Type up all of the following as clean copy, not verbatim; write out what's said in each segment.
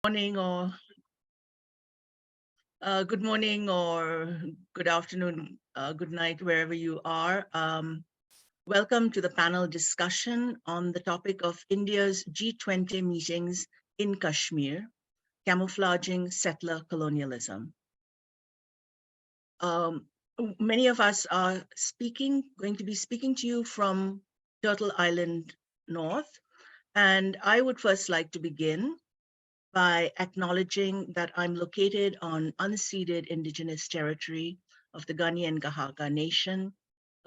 Morning or good morning or good afternoon, good night, wherever you are. Welcome to the panel discussion on the topic of India's G20 meetings in Kashmir, camouflaging settler colonialism. Many of us are going to be speaking to you from Turtle Island North, and I would first like to begin by acknowledging that I'm located on unceded indigenous territory of the Gani and Gahaga Nation,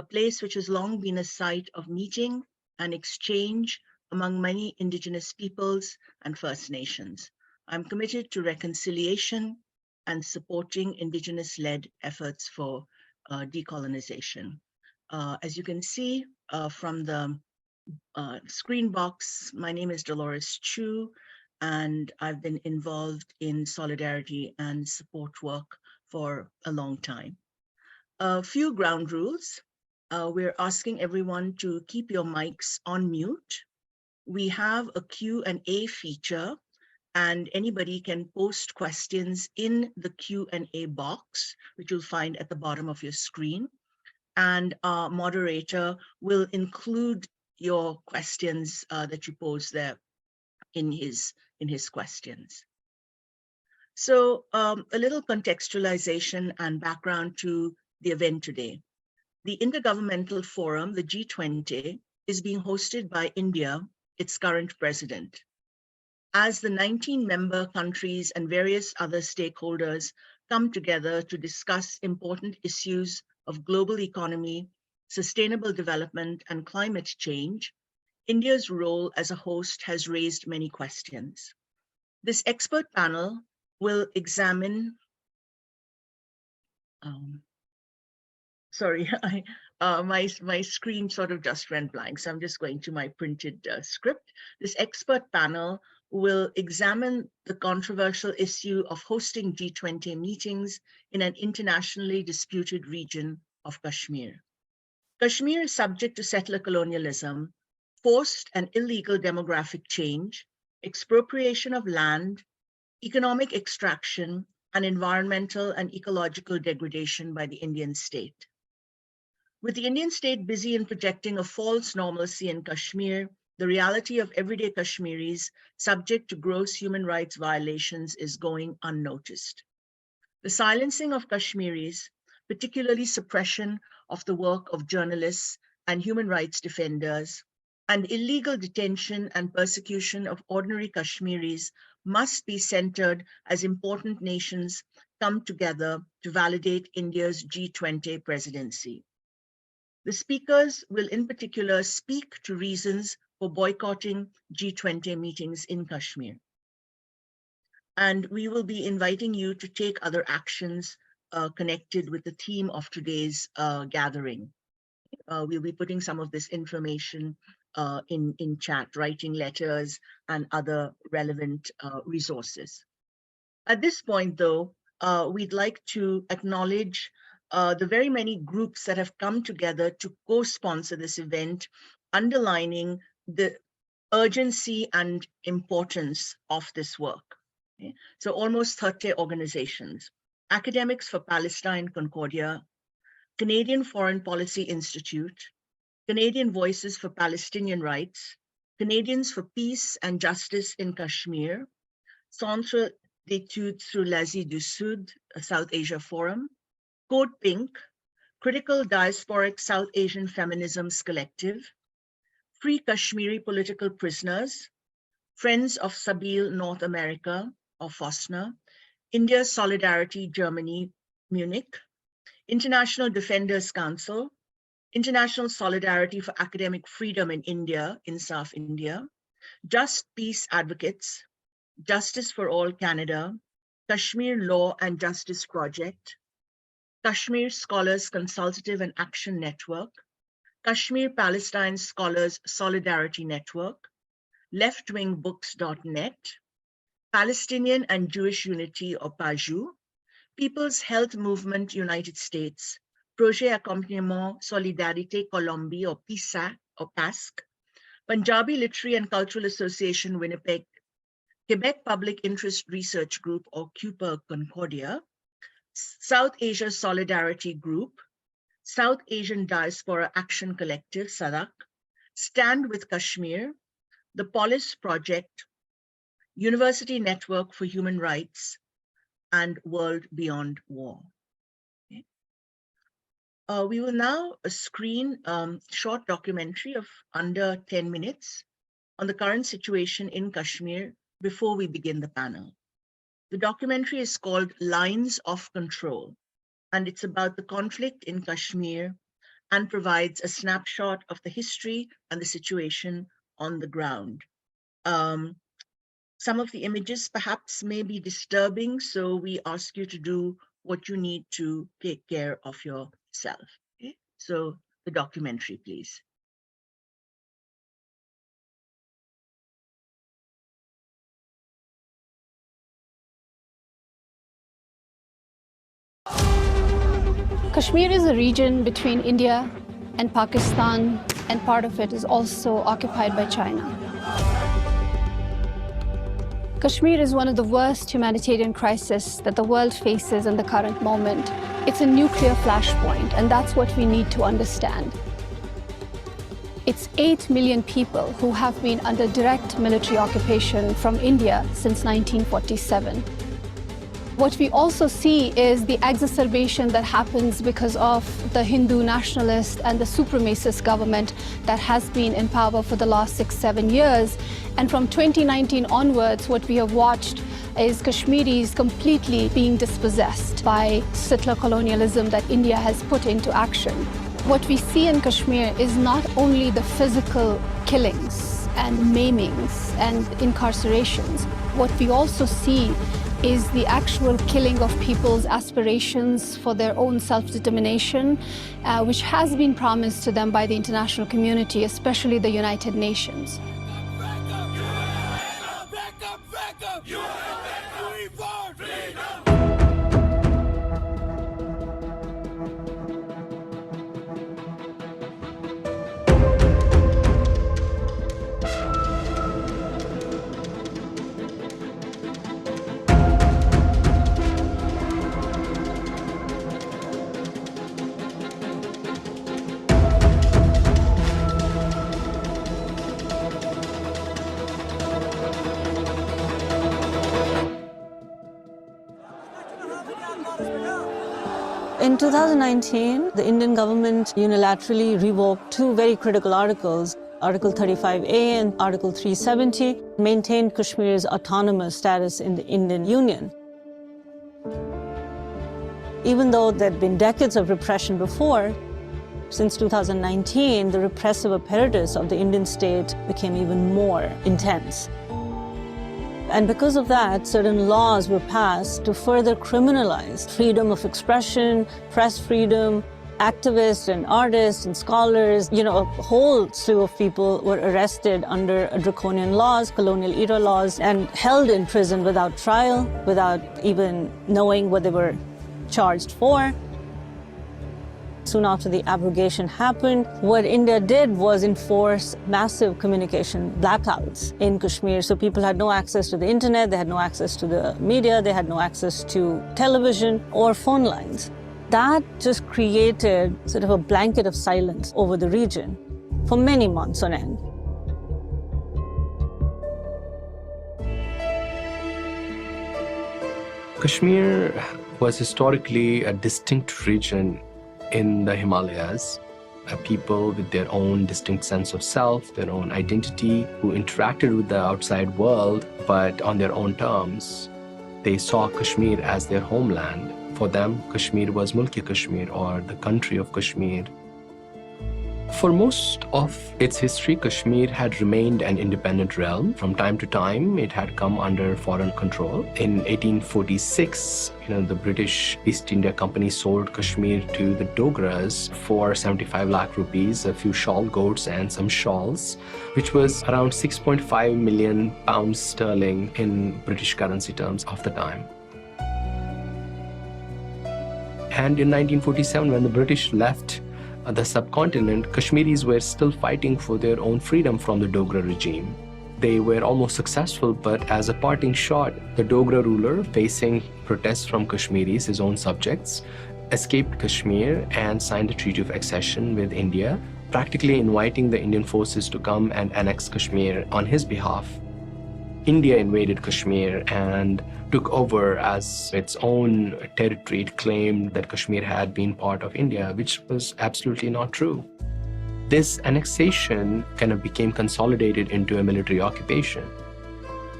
a place which has long been a site of meeting and exchange among many indigenous peoples and First Nations. I'm committed to reconciliation and supporting indigenous-led efforts for decolonization. As you can see from the screen box, my name is Dolores Chu, and I've been involved in solidarity and support work for a long time. A few ground rules. We're asking everyone to keep your mics on mute. We have a Q&A feature, and anybody can post questions in the Q&A box, which you'll find at the bottom of your screen. And our moderator will include your questions that you pose there in his questions. So a little contextualization and background to the event today. The Intergovernmental Forum, the G20, is being hosted by India, its current president. As the 19 member countries and various other stakeholders come together to discuss important issues of global economy, sustainable development, and climate change, India's role as a host has raised many questions. This expert panel will examine, sorry, my screen sort of just went blank, so I'm just going to my printed script. This expert panel will examine the controversial issue of hosting G20 meetings in an internationally disputed region of Kashmir. Kashmir is subject to settler colonialism, forced and illegal demographic change, expropriation of land, economic extraction, and environmental and ecological degradation by the Indian state. With the Indian state busy in projecting a false normalcy in Kashmir, the reality of everyday Kashmiris subject to gross human rights violations is going unnoticed. The silencing of Kashmiris, particularly suppression of the work of journalists and human rights defenders, and illegal detention and persecution of ordinary Kashmiris must be centered as important nations come together to validate India's G20 presidency. The speakers will in particular speak to reasons for boycotting G20 meetings in Kashmir. And we will be inviting you to take other actions connected with the theme of today's gathering. We'll be putting some of this information in chat, writing letters and other relevant resources. At this point, though, we'd like to acknowledge the very many groups that have come together to co-sponsor this event, underlining the urgency and importance of this work. Okay? So almost 30 organizations: Academics for Palestine Concordia, Canadian Foreign Policy Institute, Canadian Voices for Palestinian Rights, Canadians for Peace and Justice in Kashmir, Centre d'études sur l'Asie du Sud, South Asia Forum, Code Pink, Critical Diasporic South Asian Feminisms Collective, Free Kashmiri Political Prisoners, Friends of Sabil North America, or FOSNA, India Solidarity Germany, Munich, International Defenders Council, International Solidarity for Academic Freedom in India, INSAF India, Just Peace Advocates, Justice for All Canada, Kashmir Law and Justice Project, Kashmir Scholars Consultative and Action Network, Kashmir Palestine Scholars Solidarity Network, leftwingbooks.net, Palestinian and Jewish Unity or PAJU, People's Health Movement United States, Projet Accompagnement Solidarité Colombie or PISAC or PASC, Punjabi Literary and Cultural Association Winnipeg, Quebec Public Interest Research Group, or CUPA Concordia, South Asia Solidarity Group, South Asian Diaspora Action Collective, SADAC, Stand with Kashmir, the Polis Project, University Network for Human Rights, and World Beyond War. Okay. We will now screen a short documentary of under 10 minutes on the current situation in Kashmir before we begin the panel. The documentary is called Lines of Control, and it's about the conflict in Kashmir and provides a snapshot of the history and the situation on the ground. Some of the images perhaps may be disturbing, so we ask you to do what you need to take care of yourself. Okay? So the documentary, please. Kashmir is a region between India and Pakistan, and part of it is also occupied by China. Kashmir is one of the worst humanitarian crises that the world faces in the current moment. It's a nuclear flashpoint, and that's what we need to understand. It's 8 million people who have been under direct military occupation from India since 1947. What we also see is the exacerbation that happens because of the Hindu nationalist and the supremacist government that has been in power for the last 6-7 years. And from 2019 onwards, what we have watched is Kashmiris completely being dispossessed by settler colonialism that India has put into action. What we see in Kashmir is not only the physical killings and maimings and incarcerations. What we also see is the actual killing of people's aspirations for their own self-determination, which has been promised to them by the international community, especially the United Nations. In 2019, the Indian government unilaterally revoked 2 very critical articles, Article 35A and Article 370, maintained Kashmir's autonomous status in the Indian Union. Even though there had been decades of repression before, since 2019, the repressive apparatus of the Indian state became even more intense. And because of that, certain laws were passed to further criminalize freedom of expression, press freedom. Activists and artists and scholars, a whole slew of people were arrested under draconian laws, colonial era laws, and held in prison without trial, without even knowing what they were charged for. Soon after the abrogation happened, what India did was enforce massive communication blackouts in Kashmir. So people had no access to the internet, they had no access to the media, they had no access to television or phone lines. That just created sort of a blanket of silence over the region for many months on end. Kashmir was historically a distinct region in the Himalayas, a people with their own distinct sense of self, their own identity, who interacted with the outside world, but on their own terms. They saw Kashmir as their homeland. For them, Kashmir was Mulki Kashmir, or the country of Kashmir. For most of its history, Kashmir had remained an independent realm. From time to time, it had come under foreign control. In 1846, the British East India Company sold Kashmir to the Dogras for 75 lakh rupees, a few shawl goats and some shawls, which was around 6.5 million pounds sterling in British currency terms of the time. And in 1947, when the British left the subcontinent, Kashmiris were still fighting for their own freedom from the Dogra regime. They were almost successful, but as a parting shot, the Dogra ruler, facing protests from Kashmiris, his own subjects, escaped Kashmir and signed a treaty of accession with India, practically inviting the Indian forces to come and annex Kashmir on his behalf. India invaded Kashmir and took over as its own territory. It claimed that Kashmir had been part of India, which was absolutely not true. This annexation kind of became consolidated into a military occupation.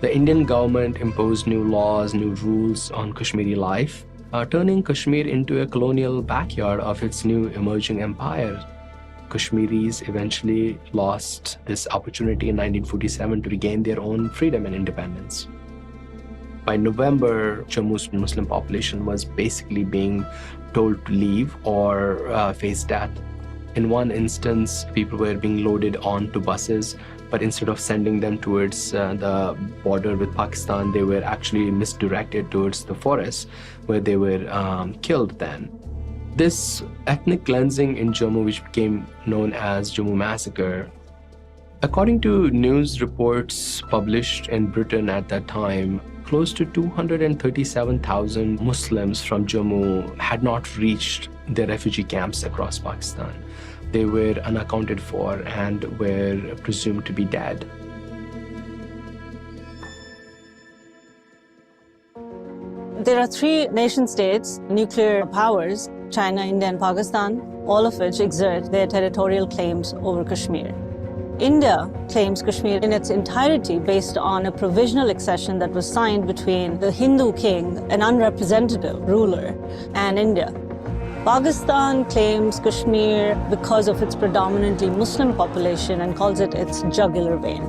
The Indian government imposed new laws, new rules on Kashmiri life, turning Kashmir into a colonial backyard of its new emerging empire. Kashmiris eventually lost this opportunity in 1947 to regain their own freedom and independence. By November, Jammu's Muslim population was basically being told to leave or face death. In one instance, people were being loaded onto buses, but instead of sending them towards the border with Pakistan, they were actually misdirected towards the forest, where they were killed then. This ethnic cleansing in Jammu, which became known as Jammu Massacre, according to news reports published in Britain at that time, close to 237,000 Muslims from Jammu had not reached their refugee camps across Pakistan. They were unaccounted for and were presumed to be dead. There are three nation-states, nuclear powers, China, India, and Pakistan, all of which exert their territorial claims over Kashmir. India claims Kashmir in its entirety based on a provisional accession that was signed between the Hindu king, an unrepresentative ruler, and India. Pakistan claims Kashmir because of its predominantly Muslim population and calls it its jugular vein.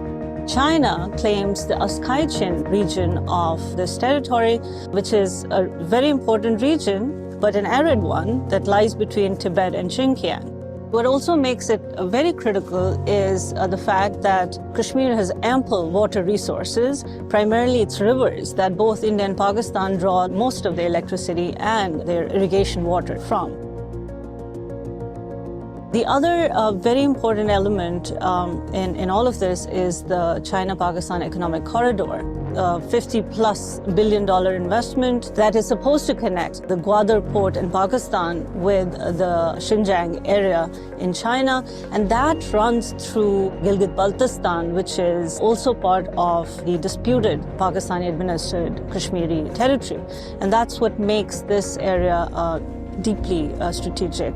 China claims the Askaichen region of this territory, which is a very important region, but an arid one that lies between Tibet and Xinjiang. What also makes it very critical is the fact that Kashmir has ample water resources, primarily its rivers, that both India and Pakistan draw most of their electricity and their irrigation water from. The other very important element in all of this is the China-Pakistan economic corridor, a $50+ billion investment that is supposed to connect the Gwadar port in Pakistan with the Xinjiang area in China, and that runs through Gilgit-Baltistan, which is also part of the disputed Pakistani-administered Kashmiri territory. And that's what makes this area deeply strategic.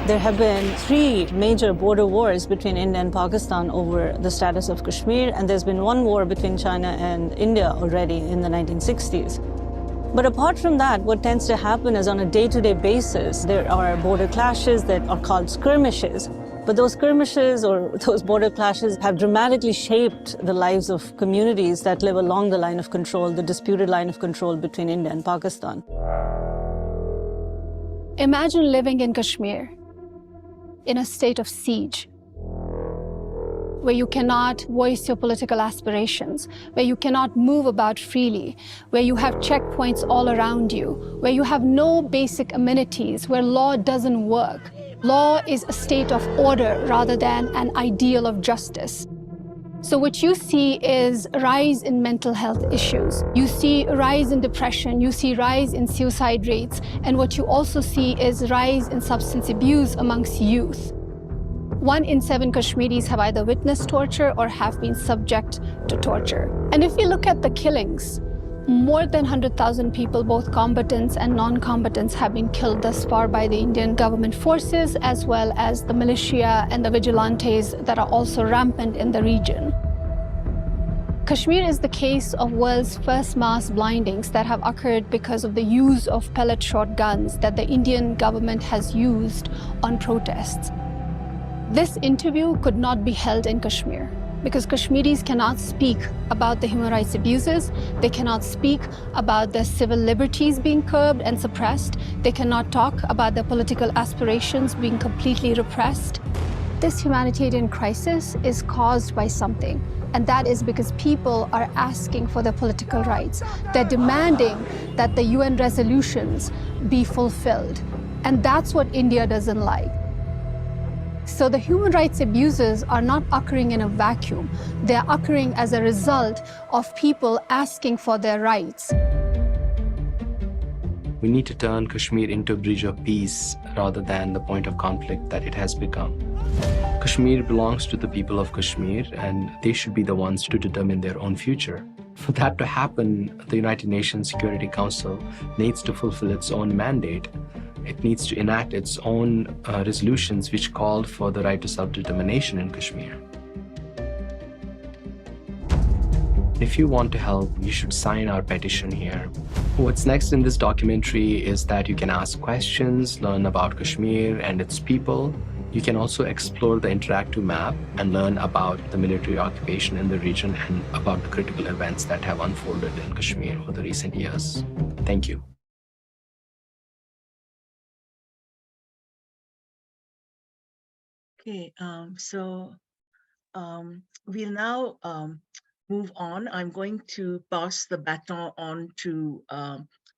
There have been 3 major border wars between India and Pakistan over the status of Kashmir, and there's been 1 war between China and India already in the 1960s. But apart from that, what tends to happen is on a day-to-day basis, there are border clashes that are called skirmishes. But those skirmishes or those border clashes have dramatically shaped the lives of communities that live along the line of control, the disputed line of control between India and Pakistan. Imagine living in Kashmir in a state of siege, where you cannot voice your political aspirations, where you cannot move about freely, where you have checkpoints all around you, where you have no basic amenities, where law doesn't work. Law is a state of order rather than an ideal of justice. So what you see is a rise in mental health issues. You see a rise in depression, you see rise in suicide rates, and what you also see is rise in substance abuse amongst youth. 1 in 7 Kashmiris have either witnessed torture or have been subject to torture. And if we look at the killings, more than 100,000 people, both combatants and non-combatants, have been killed thus far by the Indian government forces, as well as the militia and the vigilantes that are also rampant in the region. Kashmir is the case of world's first mass blindings that have occurred because of the use of pellet shotguns that the Indian government has used on protests. This interview could not be held in Kashmir, because Kashmiris cannot speak about the human rights abuses, they cannot speak about their civil liberties being curbed and suppressed, they cannot talk about their political aspirations being completely repressed. This humanitarian crisis is caused by something, and that is because people are asking for their political rights. They're demanding that the UN resolutions be fulfilled, and that's what India doesn't like. So the human rights abuses are not occurring in a vacuum. They're occurring as a result of people asking for their rights. We need to turn Kashmir into a bridge of peace rather than the point of conflict that it has become. Kashmir belongs to the people of Kashmir, and they should be the ones to determine their own future. For that to happen, the United Nations Security Council needs to fulfill its own mandate. It needs to enact its own resolutions which called for the right to self-determination in Kashmir. If you want to help, you should sign our petition here. What's next in this documentary is that you can ask questions, learn about Kashmir and its people. You can also explore the interactive map and learn about the military occupation in the region and about the critical events that have unfolded in Kashmir over the recent years. Thank you. Okay, we'll now move on. I'm going to pass the baton on to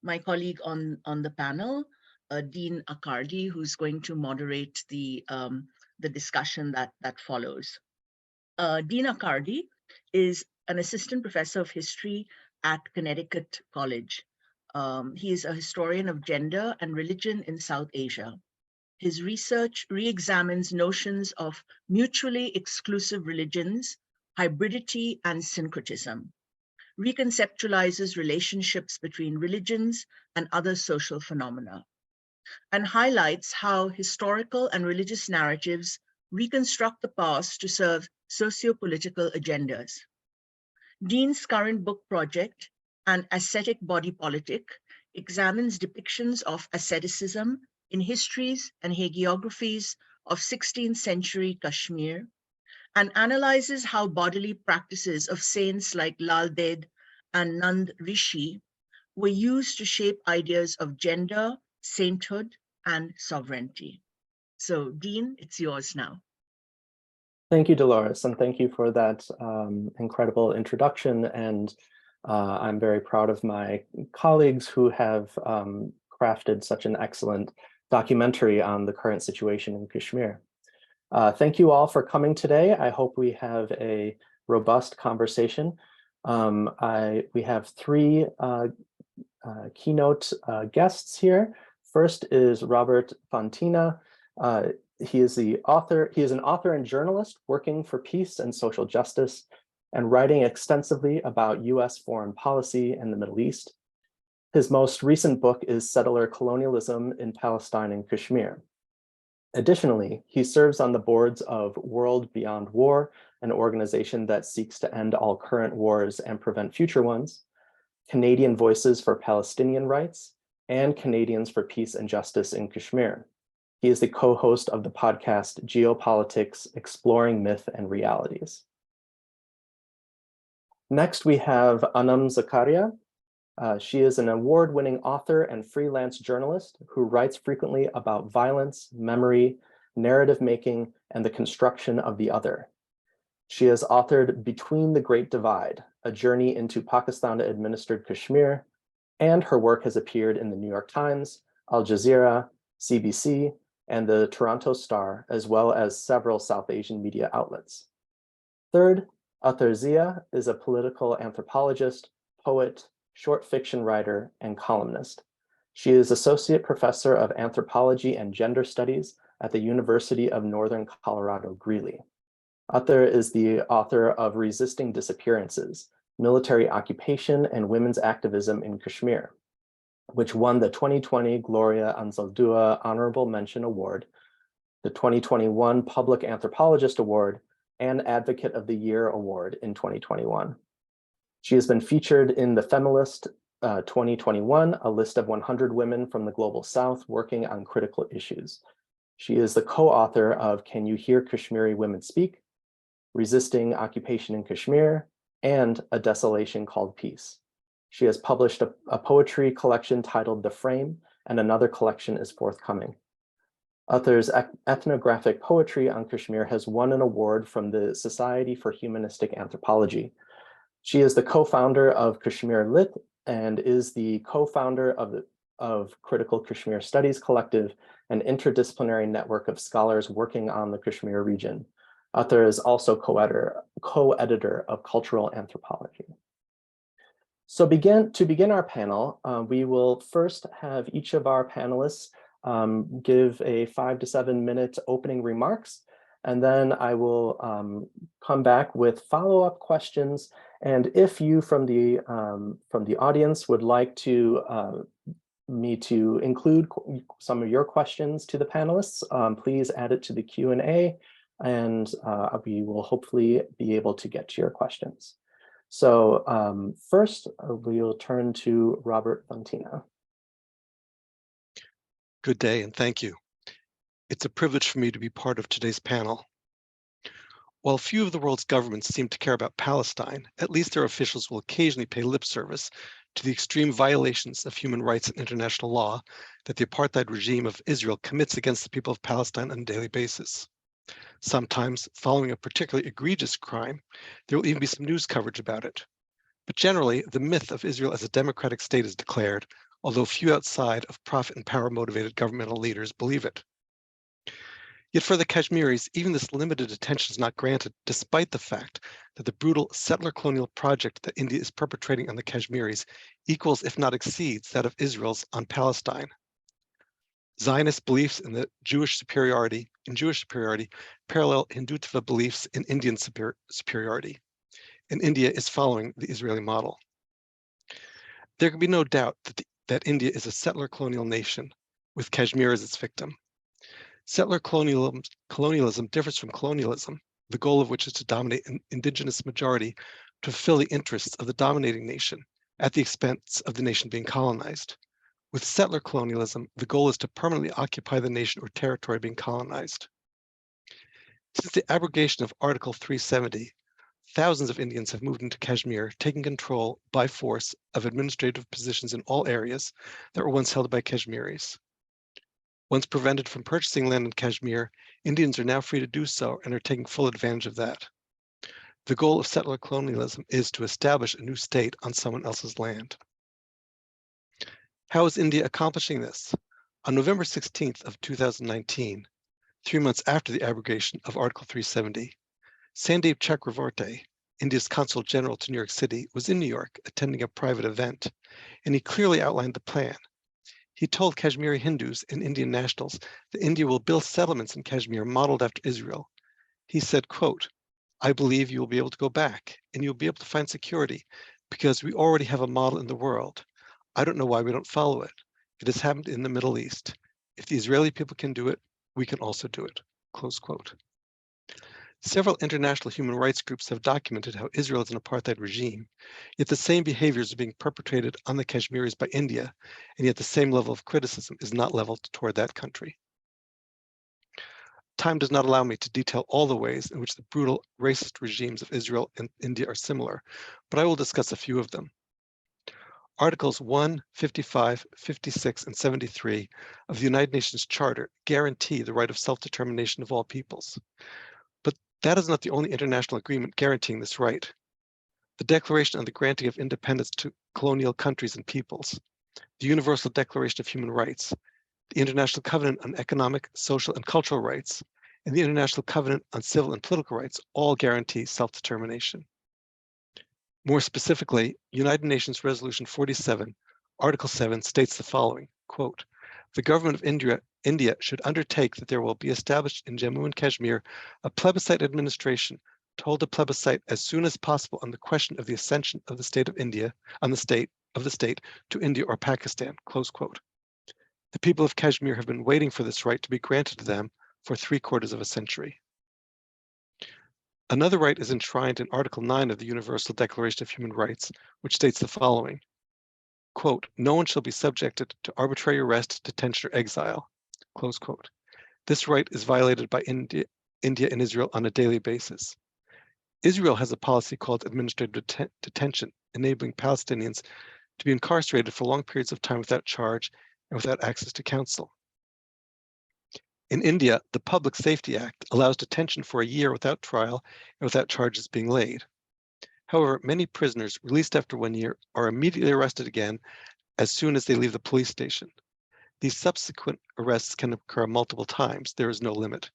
my colleague on the panel, Dean Akardi, who's going to moderate the discussion that follows. Dean Akardi is an assistant professor of history at Connecticut College. He is a historian of gender and religion in South Asia. His research re-examines notions of mutually exclusive religions, hybridity, and syncretism, reconceptualizes relationships between religions and other social phenomena, and highlights how historical and religious narratives reconstruct the past to serve socio-political agendas. Dean's current book project, An Ascetic Body Politic, examines depictions of asceticism in histories and hagiographies of 16th century Kashmir, and analyzes how bodily practices of saints like Lal Ded and Nand Rishi were used to shape ideas of gender, sainthood, and sovereignty. So, Dean, it's yours now. Thank you, Dolores, and thank you for that incredible introduction. And I'm very proud of my colleagues who have crafted such an excellent documentary on the current situation in Kashmir. Thank you all for coming today. I hope we have a robust conversation. We have three keynote guests here. First is Robert Fontina. He is an author and journalist working for peace and social justice and writing extensively about US foreign policy in the Middle East. His most recent book is Settler Colonialism in Palestine and Kashmir. Additionally, he serves on the boards of World Beyond War, an organization that seeks to end all current wars and prevent future ones, Canadian Voices for Palestinian Rights, and Canadians for Peace and Justice in Kashmir. He is the co-host of the podcast Geopolitics, Exploring Myth and Realities. Next, we have Anam Zakaria. She is an award-winning author and freelance journalist who writes frequently about violence, memory, narrative making, and the construction of the other. She has authored Between the Great Divide, A Journey into Pakistan-Administered Kashmir, and her work has appeared in the New York Times, Al Jazeera, CBC, and the Toronto Star, as well as several South Asian media outlets. Third, Ather Zia is a political anthropologist, poet, short fiction writer, and columnist. She is Associate Professor of Anthropology and Gender Studies at the University of Northern Colorado, Greeley. Ather is the author of Resisting Disappearances, Military Occupation and Women's Activism in Kashmir, which won the 2020 Gloria Anzaldúa Honorable Mention Award, the 2021 Public Anthropologist Award, and Advocate of the Year Award in 2021. She has been featured in the Panelist 2021, a list of 100 women from the Global South working on critical issues. She is the co-author of Can You Hear Kashmiri Women Speak?, Resisting Occupation in Kashmir, and A Desolation Called Peace. She has published a poetry collection titled The Frame, and another collection is forthcoming. Ather's ethnographic poetry on Kashmir has won an award from the Society for Humanistic Anthropology. She is the co-founder of Kashmir Lit and is the co-founder of Critical Kashmir Studies Collective an interdisciplinary network of scholars working on the Kashmir region. Ather is also co-editor of Cultural Anthropology. So to begin our panel, we will first have each of our panelists give a 5 to 7 minute opening remarks, and then I will come back with follow-up questions. And if you from the audience would like me to include some of your questions to the panelists, please add it to the Q&A, and we will hopefully be able to get to your questions. So first, we'll turn to Robert Fontina. Good day, and thank you. It's a privilege for me to be part of today's panel. While few of the world's governments seem to care about Palestine, at least their officials will occasionally pay lip service to the extreme violations of human rights and international law that the apartheid regime of Israel commits against the people of Palestine on a daily basis. Sometimes, following a particularly egregious crime, there will even be some news coverage about it. But generally, the myth of Israel as a democratic state is declared, although few outside of profit and power motivated governmental leaders believe it. Yet for the Kashmiris, even this limited attention is not granted, despite the fact that the brutal settler colonial project that India is perpetrating on the Kashmiris equals, if not exceeds, that of Israel's on Palestine. Zionist beliefs in Jewish superiority parallel Hindutva beliefs in Indian superiority, and India is following the Israeli model. There can be no doubt that India is a settler colonial nation, with Kashmir as its victim. Settler colonialism differs from colonialism, the goal of which is to dominate an indigenous majority to fulfill the interests of the dominating nation at the expense of the nation being colonized. With settler colonialism, the goal is to permanently occupy the nation or territory being colonized. Since the abrogation of Article 370, thousands of Indians have moved into Kashmir, taking control by force of administrative positions in all areas that were once held by Kashmiris. Once prevented from purchasing land in Kashmir, Indians are now free to do so and are taking full advantage of that. The goal of settler colonialism is to establish a new state on someone else's land. How is India accomplishing this? On November 16th of 2019, 3 months after the abrogation of Article 370, Sandeep Chakravorty, India's Consul General to New York City, was in New York attending a private event, and he clearly outlined the plan. He told Kashmiri Hindus and Indian nationals that India will build settlements in Kashmir modeled after Israel. He said, quote, "I believe you will be able to go back and you'll be able to find security because we already have a model in the world. I don't know why we don't follow it. It has happened in the Middle East. If the Israeli people can do it, we can also do it," close quote. Several international human rights groups have documented how Israel is an apartheid regime, yet the same behaviors are being perpetrated on the Kashmiris by India, and yet the same level of criticism is not leveled toward that country. Time does not allow me to detail all the ways in which the brutal racist regimes of Israel and India are similar, but I will discuss a few of them. Articles 1, 55, 56, and 73 of the United Nations Charter guarantee the right of self-determination of all peoples. But that is not the only international agreement guaranteeing this right. The Declaration on the Granting of Independence to Colonial Countries and Peoples, the Universal Declaration of Human Rights, the International Covenant on Economic, Social, and Cultural Rights, and the International Covenant on Civil and Political Rights all guarantee self-determination. More specifically, United Nations Resolution 47, Article 7 states the following, quote, "The government of India should undertake that there will be established in Jammu and Kashmir a plebiscite administration to hold a plebiscite as soon as possible on the question of the accession of the state of India, to India or Pakistan," close quote. The people of Kashmir have been waiting for this right to be granted to them for 3/4 of a century. Another right is enshrined in Article 9 of the Universal Declaration of Human Rights, which states the following, quote, "No one shall be subjected to arbitrary arrest, detention, or exile," close quote. This right is violated by India and Israel on a daily basis. Israel has a policy called administrative detention, enabling Palestinians to be incarcerated for long periods of time without charge and without access to counsel. In India, the Public Safety Act allows detention for a year without trial and without charges being laid. However, many prisoners released after 1 year are immediately arrested again as soon as they leave the police station. These subsequent arrests can occur multiple times. There is no limit.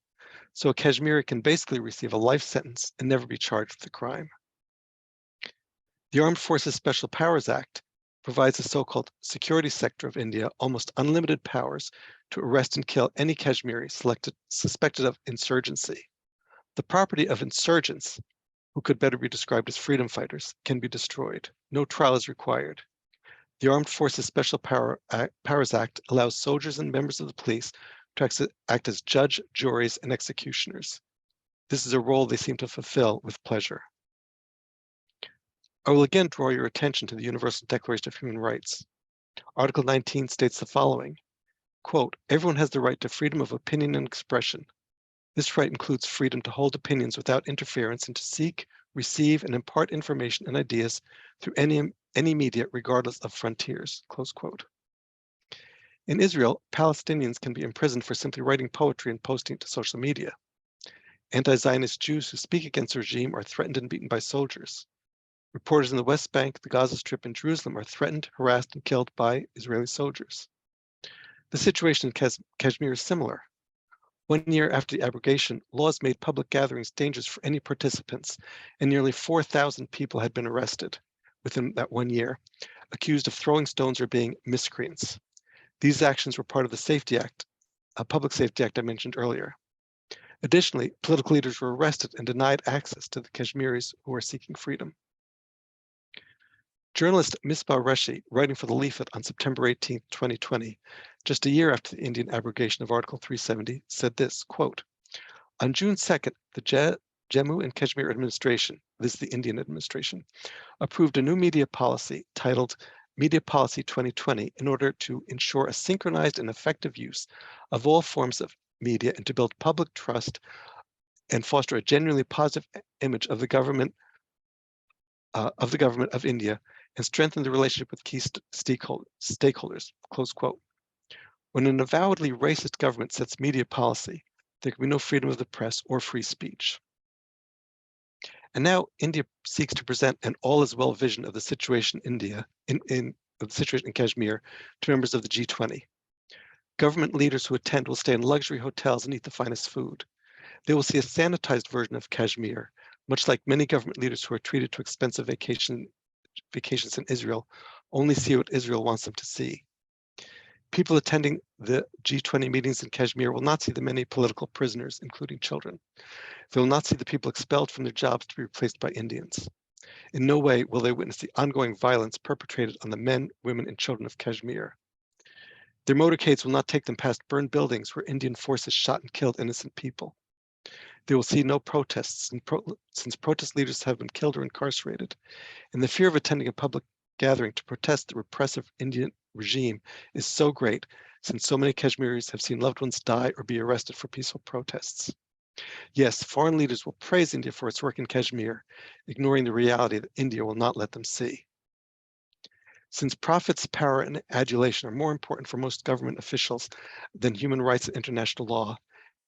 So a Kashmiri can basically receive a life sentence and never be charged with a crime. The Armed Forces Special Powers Act provides the so-called security sector of India almost unlimited powers to arrest and kill any Kashmiri suspected of insurgency. The property of insurgents, who could better be described as freedom fighters, can be destroyed. No trial is required. The Armed Forces Special Powers Act allows soldiers and members of the police to act as judge, juries, and executioners. This is a role they seem to fulfill with pleasure. I will again draw your attention to the Universal Declaration of Human Rights. Article 19 states the following, quote, "Everyone has the right to freedom of opinion and expression. This right includes freedom to hold opinions without interference and to seek, receive, and impart information and ideas through any media, regardless of frontiers," close quote. In Israel, Palestinians can be imprisoned for simply writing poetry and posting it to social media. Anti-Zionist Jews who speak against the regime are threatened and beaten by soldiers. Reporters in the West Bank, the Gaza Strip, and Jerusalem are threatened, harassed, and killed by Israeli soldiers. The situation in Kashmir is similar. 1 year after the abrogation, laws made public gatherings dangerous for any participants, and nearly 4,000 people had been arrested within that 1 year, accused of throwing stones or being miscreants. These actions were part of the Safety Act, a Public Safety Act I mentioned earlier. Additionally, political leaders were arrested and denied access to the Kashmiris who are seeking freedom. Journalist Misbah Reshi, writing for the Leaflet on September 18, 2020, just a year after the Indian abrogation of Article 370, said this, quote, "On June 2nd, the Jammu and Kashmir administration, this is the Indian administration, approved a new media policy titled Media Policy 2020 in order to ensure a synchronized and effective use of all forms of media and to build public trust and foster a genuinely positive image of the government of India and strengthen the relationship with key stakeholders," close quote. When an avowedly racist government sets media policy, there can be no freedom of the press or free speech. And now India seeks to present an all-is-well vision of the situation in Kashmir to members of the G20. Government leaders who attend will stay in luxury hotels and eat the finest food. They will see a sanitized version of Kashmir, much like many government leaders who are treated to expensive vacations in Israel only see what Israel wants them to see. People attending the G20 meetings in Kashmir will not see the many political prisoners, including children. They will not see the people expelled from their jobs to be replaced by Indians. In no way will they witness the ongoing violence perpetrated on the men, women, and children of Kashmir. Their motorcades will not take them past burned buildings where Indian forces shot and killed innocent people. They will see no protests since protest leaders have been killed or incarcerated, and the fear of attending a public gathering to protest the repressive Indian regime is so great since so many Kashmiris have seen loved ones die or be arrested for peaceful protests. Yes, foreign leaders will praise India for its work in Kashmir, ignoring the reality that India will not let them see. Since profits, power, and adulation are more important for most government officials than human rights and international law,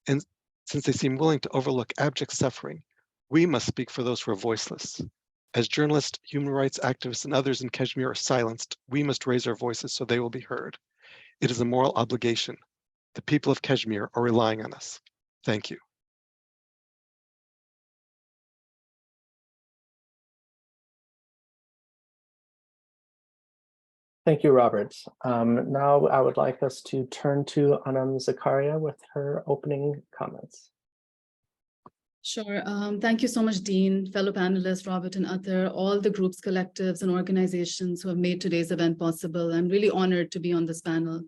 and since they seem willing to overlook abject suffering, we must speak for those who are voiceless. As journalists, human rights activists, and others in Kashmir are silenced, we must raise our voices so they will be heard. It is a moral obligation. The people of Kashmir are relying on us. Thank you. Thank you, Robert. Now I would like us to turn to Anam Zakaria with her opening comments. Sure. Thank you so much, Dean, fellow panelists, Robert and Ather, all the groups, collectives, and organizations who have made today's event possible. I'm really honored to be on this panel.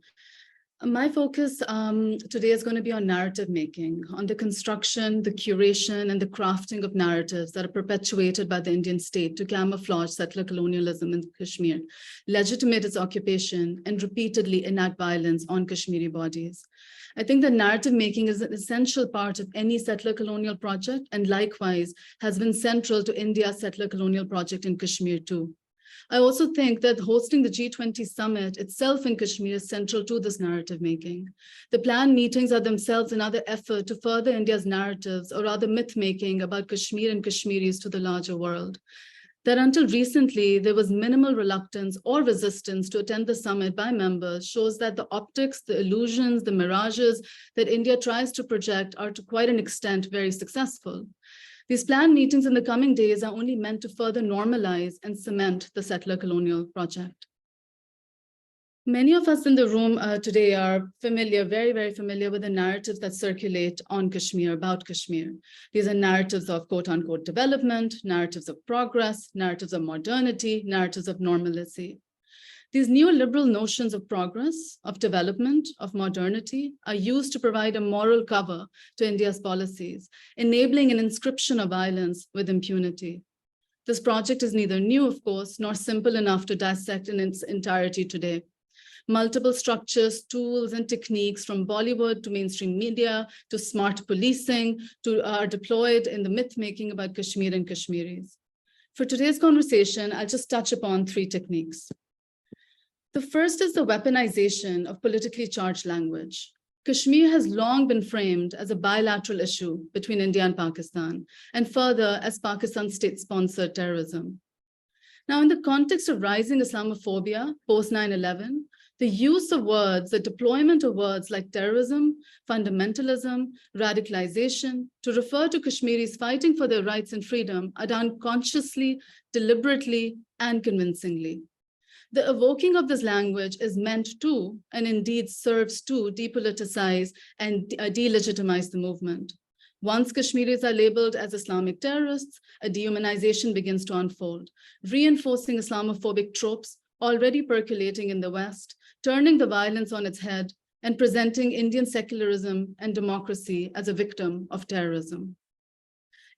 My focus today is going to be on narrative making, on the construction, the curation, and the crafting of narratives that are perpetuated by the Indian state to camouflage settler colonialism in Kashmir, legitimate its occupation, and repeatedly enact violence on Kashmiri bodies. I think that narrative making is an essential part of any settler colonial project, and likewise has been central to India's settler colonial project in Kashmir too. I also think that hosting the G20 summit itself in Kashmir is central to this narrative making. The planned meetings are themselves another effort to further India's narratives, or rather myth making, about Kashmir and Kashmiris to the larger world. That until recently, there was minimal reluctance or resistance to attend the summit by members shows that the optics, the illusions, the mirages that India tries to project are to quite an extent very successful. These planned meetings in the coming days are only meant to further normalize and cement the settler colonial project. Many of us in the room today are familiar, very, very familiar with the narratives that circulate on Kashmir, about Kashmir. These are narratives of quote unquote development, narratives of progress, narratives of modernity, narratives of normalcy. These neoliberal notions of progress, of development, of modernity are used to provide a moral cover to India's policies, enabling an inscription of violence with impunity. This project is neither new, of course, nor simple enough to dissect in its entirety today. Multiple structures, tools, and techniques from Bollywood to mainstream media to smart policing are deployed in the myth-making about Kashmir and Kashmiris. For today's conversation, I'll just touch upon three techniques. The first is the weaponization of politically charged language. Kashmir has long been framed as a bilateral issue between India and Pakistan, and further as Pakistan's state-sponsored terrorism. Now, in the context of rising Islamophobia post 9/11, the use of words, the deployment of words like terrorism, fundamentalism, radicalization, to refer to Kashmiris fighting for their rights and freedom are done consciously, deliberately, and convincingly. The evoking of this language is meant to, and indeed serves to, depoliticize and delegitimize the movement. Once Kashmiris are labeled as Islamic terrorists, a dehumanization begins to unfold, reinforcing Islamophobic tropes already percolating in the West, turning the violence on its head, and presenting Indian secularism and democracy as a victim of terrorism.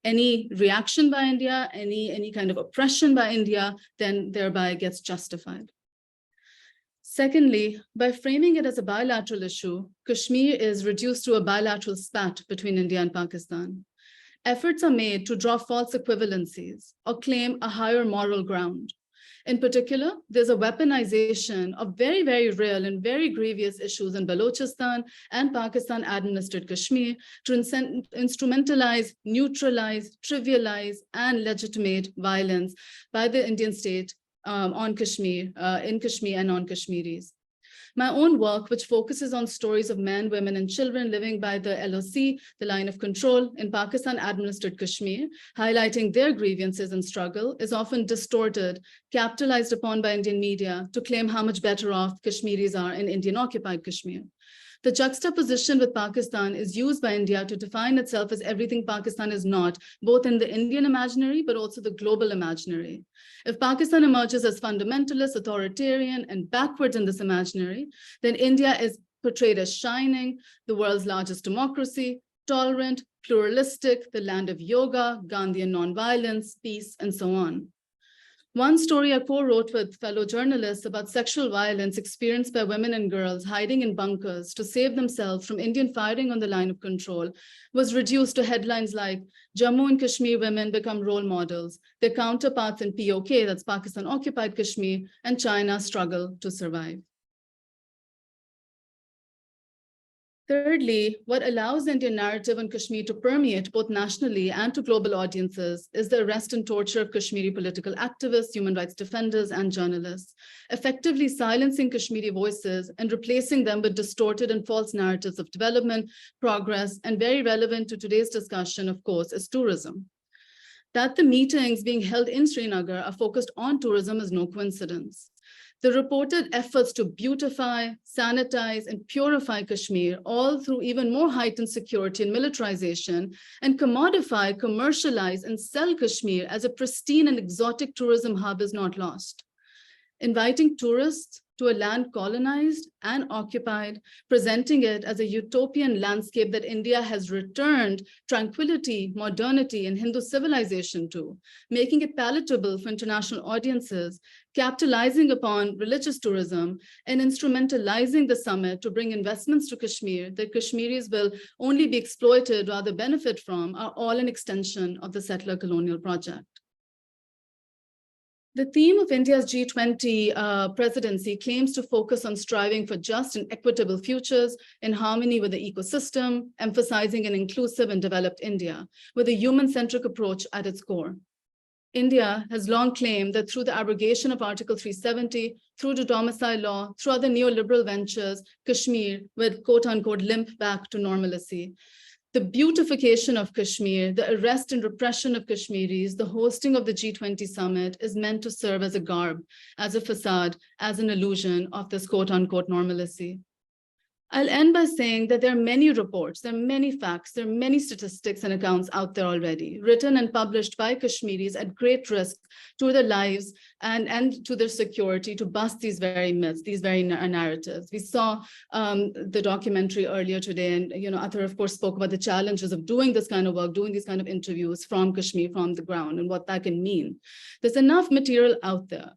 Any reaction by India, any kind of oppression by India, then thereby gets justified. Secondly, by framing it as a bilateral issue, Kashmir is reduced to a bilateral spat between India and Pakistan. Efforts are made to draw false equivalencies or claim a higher moral ground. In particular, there's a weaponization of very, very real and very grievous issues in Balochistan and Pakistan-administered Kashmir to instrumentalize, neutralize, trivialize, and legitimate violence by the Indian state on Kashmir, in Kashmir and on Kashmiris. My own work, which focuses on stories of men, women, and children living by the LOC, the line of control, in Pakistan-administered Kashmir, highlighting their grievances and struggle, is often distorted, capitalized upon by Indian media to claim how much better off Kashmiris are in Indian-occupied Kashmir. The juxtaposition with Pakistan is used by India to define itself as everything Pakistan is not, both in the Indian imaginary, but also the global imaginary. If Pakistan emerges as fundamentalist, authoritarian, and backwards in this imaginary, then India is portrayed as shining, the world's largest democracy, tolerant, pluralistic, the land of yoga, Gandhian nonviolence, peace, and so on. One story I co-wrote with fellow journalists about sexual violence experienced by women and girls hiding in bunkers to save themselves from Indian firing on the line of control was reduced to headlines like Jammu and Kashmir women become role models, their counterparts in POK, that's Pakistan-occupied Kashmir, and China struggle to survive. Thirdly, what allows the Indian narrative on Kashmir to permeate both nationally and to global audiences is the arrest and torture of Kashmiri political activists, human rights defenders, and journalists, effectively silencing Kashmiri voices and replacing them with distorted and false narratives of development, progress, and very relevant to today's discussion, of course, is tourism. That the meetings being held in Srinagar are focused on tourism is no coincidence. The reported efforts to beautify, sanitize, and purify Kashmir, all through even more heightened security and militarization, and commodify, commercialize, and sell Kashmir as a pristine and exotic tourism hub is not lost. Inviting tourists to a land colonized and occupied, presenting it as a utopian landscape that India has returned tranquility, modernity, and Hindu civilization to, making it palatable for international audiences, capitalizing upon religious tourism, and instrumentalizing the summit to bring investments to Kashmir that Kashmiris will only be exploited, rather benefit from, are all an extension of the settler colonial project. The theme of India's G20 presidency claims to focus on striving for just and equitable futures in harmony with the ecosystem, emphasizing an inclusive and developed India with a human-centric approach at its core. India has long claimed that through the abrogation of Article 370, through the domicile law, through other neoliberal ventures, Kashmir would quote unquote limp back to normalcy. The beautification of Kashmir, the arrest and repression of Kashmiris, the hosting of the G20 summit is meant to serve as a garb, as a facade, as an illusion of this quote unquote normalcy. I'll end by saying that there are many reports, there are many facts, there are many statistics and accounts out there already, written and published by Kashmiris at great risk to their lives and to their security to bust these very myths, these very narratives. We saw the documentary earlier today, and Ather, of course, spoke about the challenges of doing this kind of work, doing these kind of interviews from Kashmir, from the ground, and what that can mean. There's enough material out there.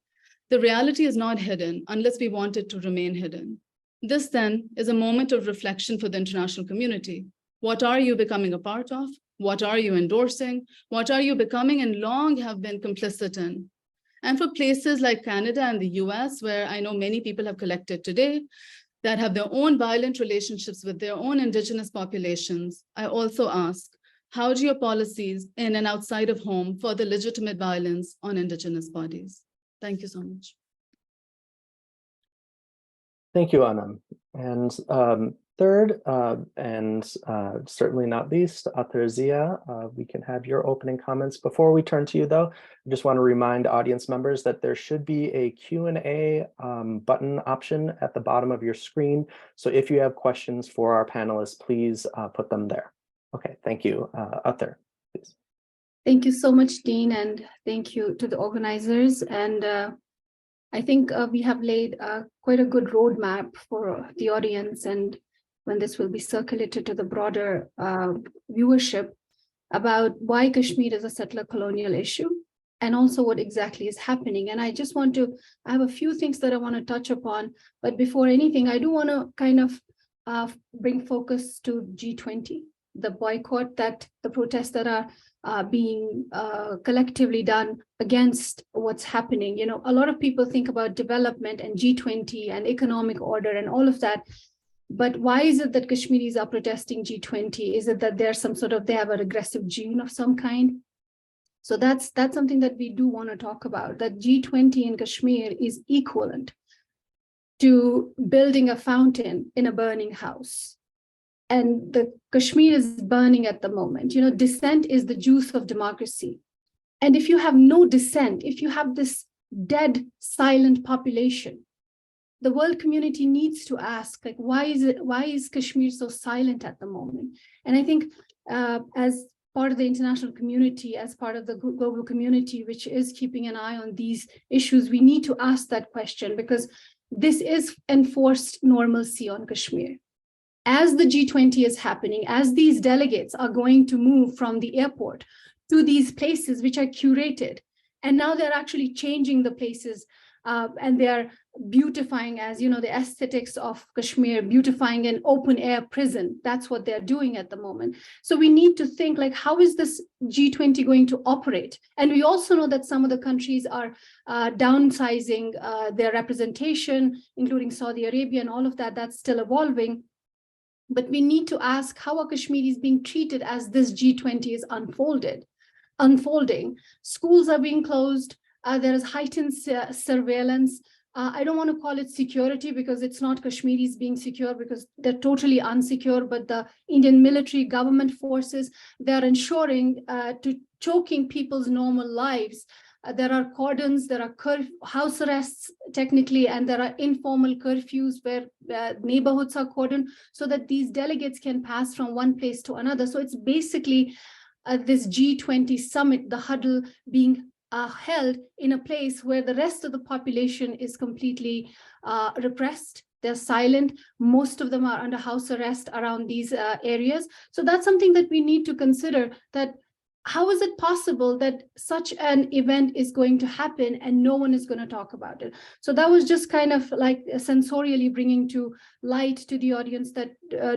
The reality is not hidden unless we want it to remain hidden. This then is a moment of reflection for the international community. What are you becoming a part of? What are you endorsing? What are you becoming and long have been complicit in? And for places like Canada and the US, where I know many people have collected today, that have their own violent relationships with their own indigenous populations, I also ask, how do your policies in and outside of home further legitimate violence on indigenous bodies? Thank you so much. Thank you, Anam. And third, and certainly not least, Ather Zia, we can have your opening comments. Before we turn to you, though, I just want to remind audience members that there should be a Q&A button option at the bottom of your screen. So if you have questions for our panelists, please put them there. Okay, thank you. Ather, please. Thank you so much, Dean, and thank you to the organizers. And I think we have laid quite a good roadmap for the audience, and when this will be circulated to the broader viewership about why Kashmir is a settler colonial issue and also what exactly is happening. And I have a few things that I want to touch upon, but before anything, I do want to kind of bring focus to G20, the boycott, that the protests that are being collectively done against what's happening. A lot of people think about development and G20 and economic order and all of that. But why is it that Kashmiris are protesting G20? Is it that there's they have a regressive gene of some kind? So that's something that we do want to talk about, that G20 in Kashmir is equivalent to building a fountain in a burning house. And the Kashmir is burning at the moment. Dissent is the juice of democracy. And if you have no dissent, if you have this dead, silent population, the world community needs to ask, why is Kashmir so silent at the moment? And I think as part of the international community, as part of the global community, which is keeping an eye on these issues, we need to ask that question, because this is enforced normalcy on Kashmir. As the G20 is happening, as these delegates are going to move from the airport to these places which are curated, and now they're actually changing the places and they're beautifying, as the aesthetics of Kashmir, beautifying an open air prison. That's what they're doing at the moment. So we need to think, how is this G20 going to operate? And we also know that some of the countries are downsizing their representation, including Saudi Arabia and all of that. That's still evolving. But we need to ask, how are Kashmiris being treated as this G20 is unfolding? Schools are being closed. There is heightened surveillance. I don't want to call it security, because it's not Kashmiris being secure, because they're totally unsecure. But the Indian military, government forces, they're ensuring to choking people's normal lives. There are cordons, there are house arrests technically, and there are informal curfews where neighborhoods are cordoned so that these delegates can pass from one place to another. So it's basically this G20 summit, the huddle, being held in a place where the rest of the population is completely repressed. They're silent. Most of them are under house arrest around these areas. So that's something that we need to consider, that how is it possible that such an event is going to happen and no one is going to talk about it? So that was just kind of sensorially bringing to light to the audience that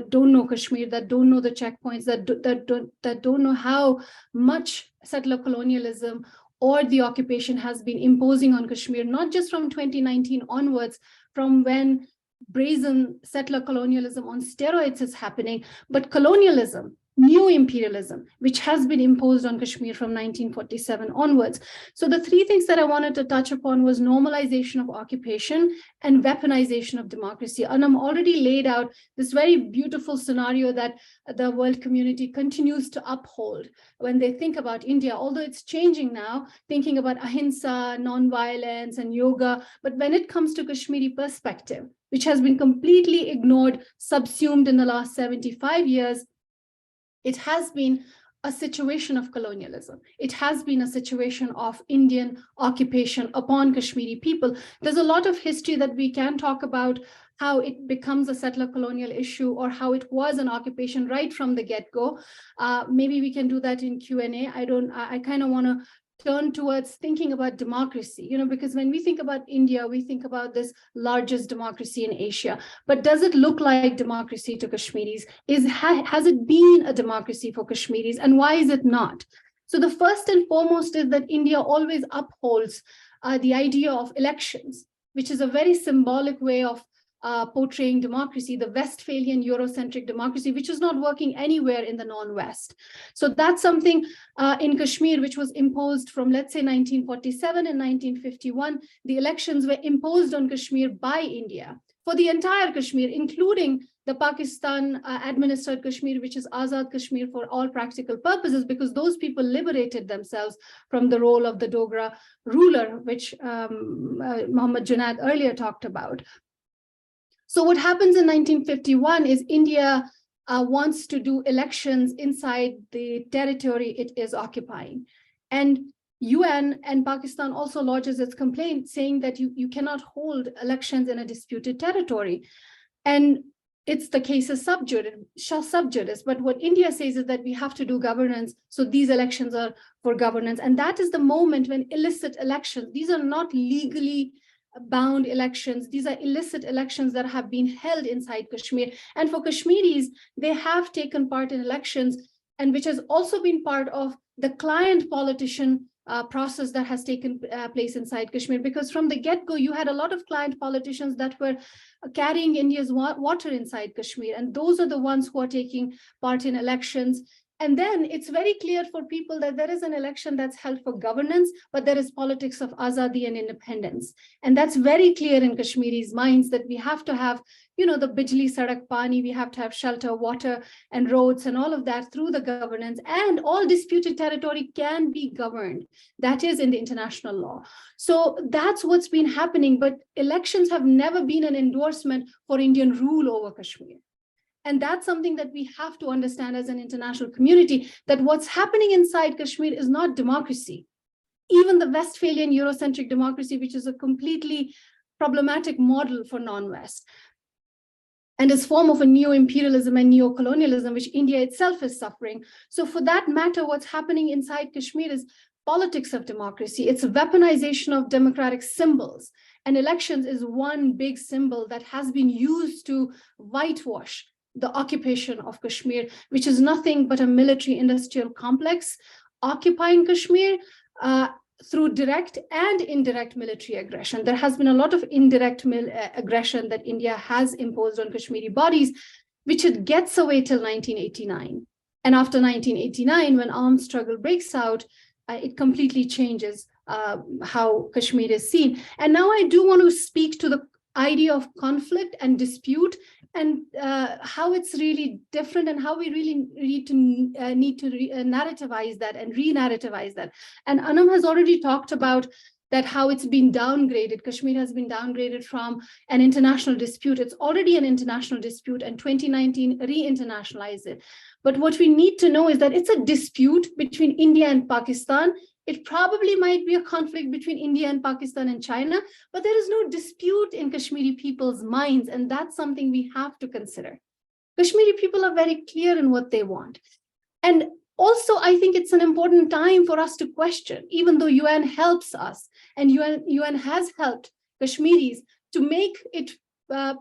don't know Kashmir, that don't know the checkpoints, that don't know how much settler colonialism or the occupation has been imposing on Kashmir, not just from 2019 onwards, from when brazen settler colonialism on steroids is happening, but colonialism new imperialism, which has been imposed on Kashmir from 1947 onwards. So the three things that I wanted to touch upon was normalization of occupation and weaponization of democracy. Anam already laid out this very beautiful scenario that the world community continues to uphold when they think about India, although it's changing now, thinking about ahimsa, nonviolence, and yoga. But when it comes to Kashmiri perspective, which has been completely ignored, subsumed in the last 75 years, it has been a situation of colonialism. It has been a situation of Indian occupation upon Kashmiri people. There's a lot of history that we can talk about, how it becomes a settler colonial issue or how it was an occupation right from the get-go. Maybe we can do that in Q&A. I kind of want to turn towards thinking about democracy, because when we think about India, we think about this largest democracy in Asia. But does it look like democracy to Kashmiris? Has it been a democracy for Kashmiris? And why is it not? So the first and foremost is that India always upholds the idea of elections, which is a very symbolic way of portraying democracy, the Westphalian Eurocentric democracy, which is not working anywhere in the non-West. So that's something in Kashmir, which was imposed from, let's say, 1947 and 1951. The elections were imposed on Kashmir by India for the entire Kashmir, including the Pakistan administered Kashmir, which is Azad Kashmir for all practical purposes, because those people liberated themselves from the role of the Dogra ruler, which Muhammad Junaid earlier talked about. So what happens in 1951 is India wants to do elections inside the territory it is occupying. And UN and Pakistan also lodges its complaint saying that you cannot hold elections in a disputed territory. And it's the case is sub judice. But what India says is that we have to do governance. So these elections are for governance. And that is the moment when illicit elections, these are not legally bound elections. These are illicit elections that have been held inside Kashmir. And for Kashmiris, they have taken part in elections, and which has also been part of the client politician process that has taken place inside Kashmir. Because from the get-go, you had a lot of client politicians that were carrying India's water inside Kashmir. And those are the ones who are taking part in elections. And then it's very clear for people that there is an election that's held for governance, but there is politics of azadi and independence. And that's very clear in Kashmiris' minds that we have to have, the bijli, sadak, pani, we have to have shelter, water, and roads and all of that through the governance. And all disputed territory can be governed. That is in the international law. So that's what's been happening. But elections have never been an endorsement for Indian rule over Kashmir. And that's something that we have to understand as an international community, that what's happening inside Kashmir is not democracy. Even the Westphalian Eurocentric democracy, which is a completely problematic model for non-West, and is form of a neo-imperialism and neo-colonialism, which India itself is suffering. So for that matter, what's happening inside Kashmir is politics of democracy. It's a weaponization of democratic symbols. And elections is one big symbol that has been used to whitewash the occupation of Kashmir, which is nothing but a military-industrial complex occupying Kashmir through direct and indirect military aggression. There has been a lot of indirect aggression that India has imposed on Kashmiri bodies, which it gets away till 1989. And after 1989, when armed struggle breaks out, it completely changes how Kashmir is seen. And now I do want to speak to the idea of conflict and dispute, and how it's really different, and how we really need to narrativize that and re-narrativize that. And Anam has already talked about that, how it's been downgraded. Kashmir has been downgraded from an international dispute. It's already an international dispute, and 2019 re-internationalized it. But what we need to know is that it's a dispute between India and Pakistan. It probably might be a conflict between India and Pakistan and China, but there is no dispute in Kashmiri people's minds, and that's something we have to consider. Kashmiri people are very clear in what they want. And also, I think it's an important time for us to question, even though UN helps us, and UN has helped Kashmiris to make it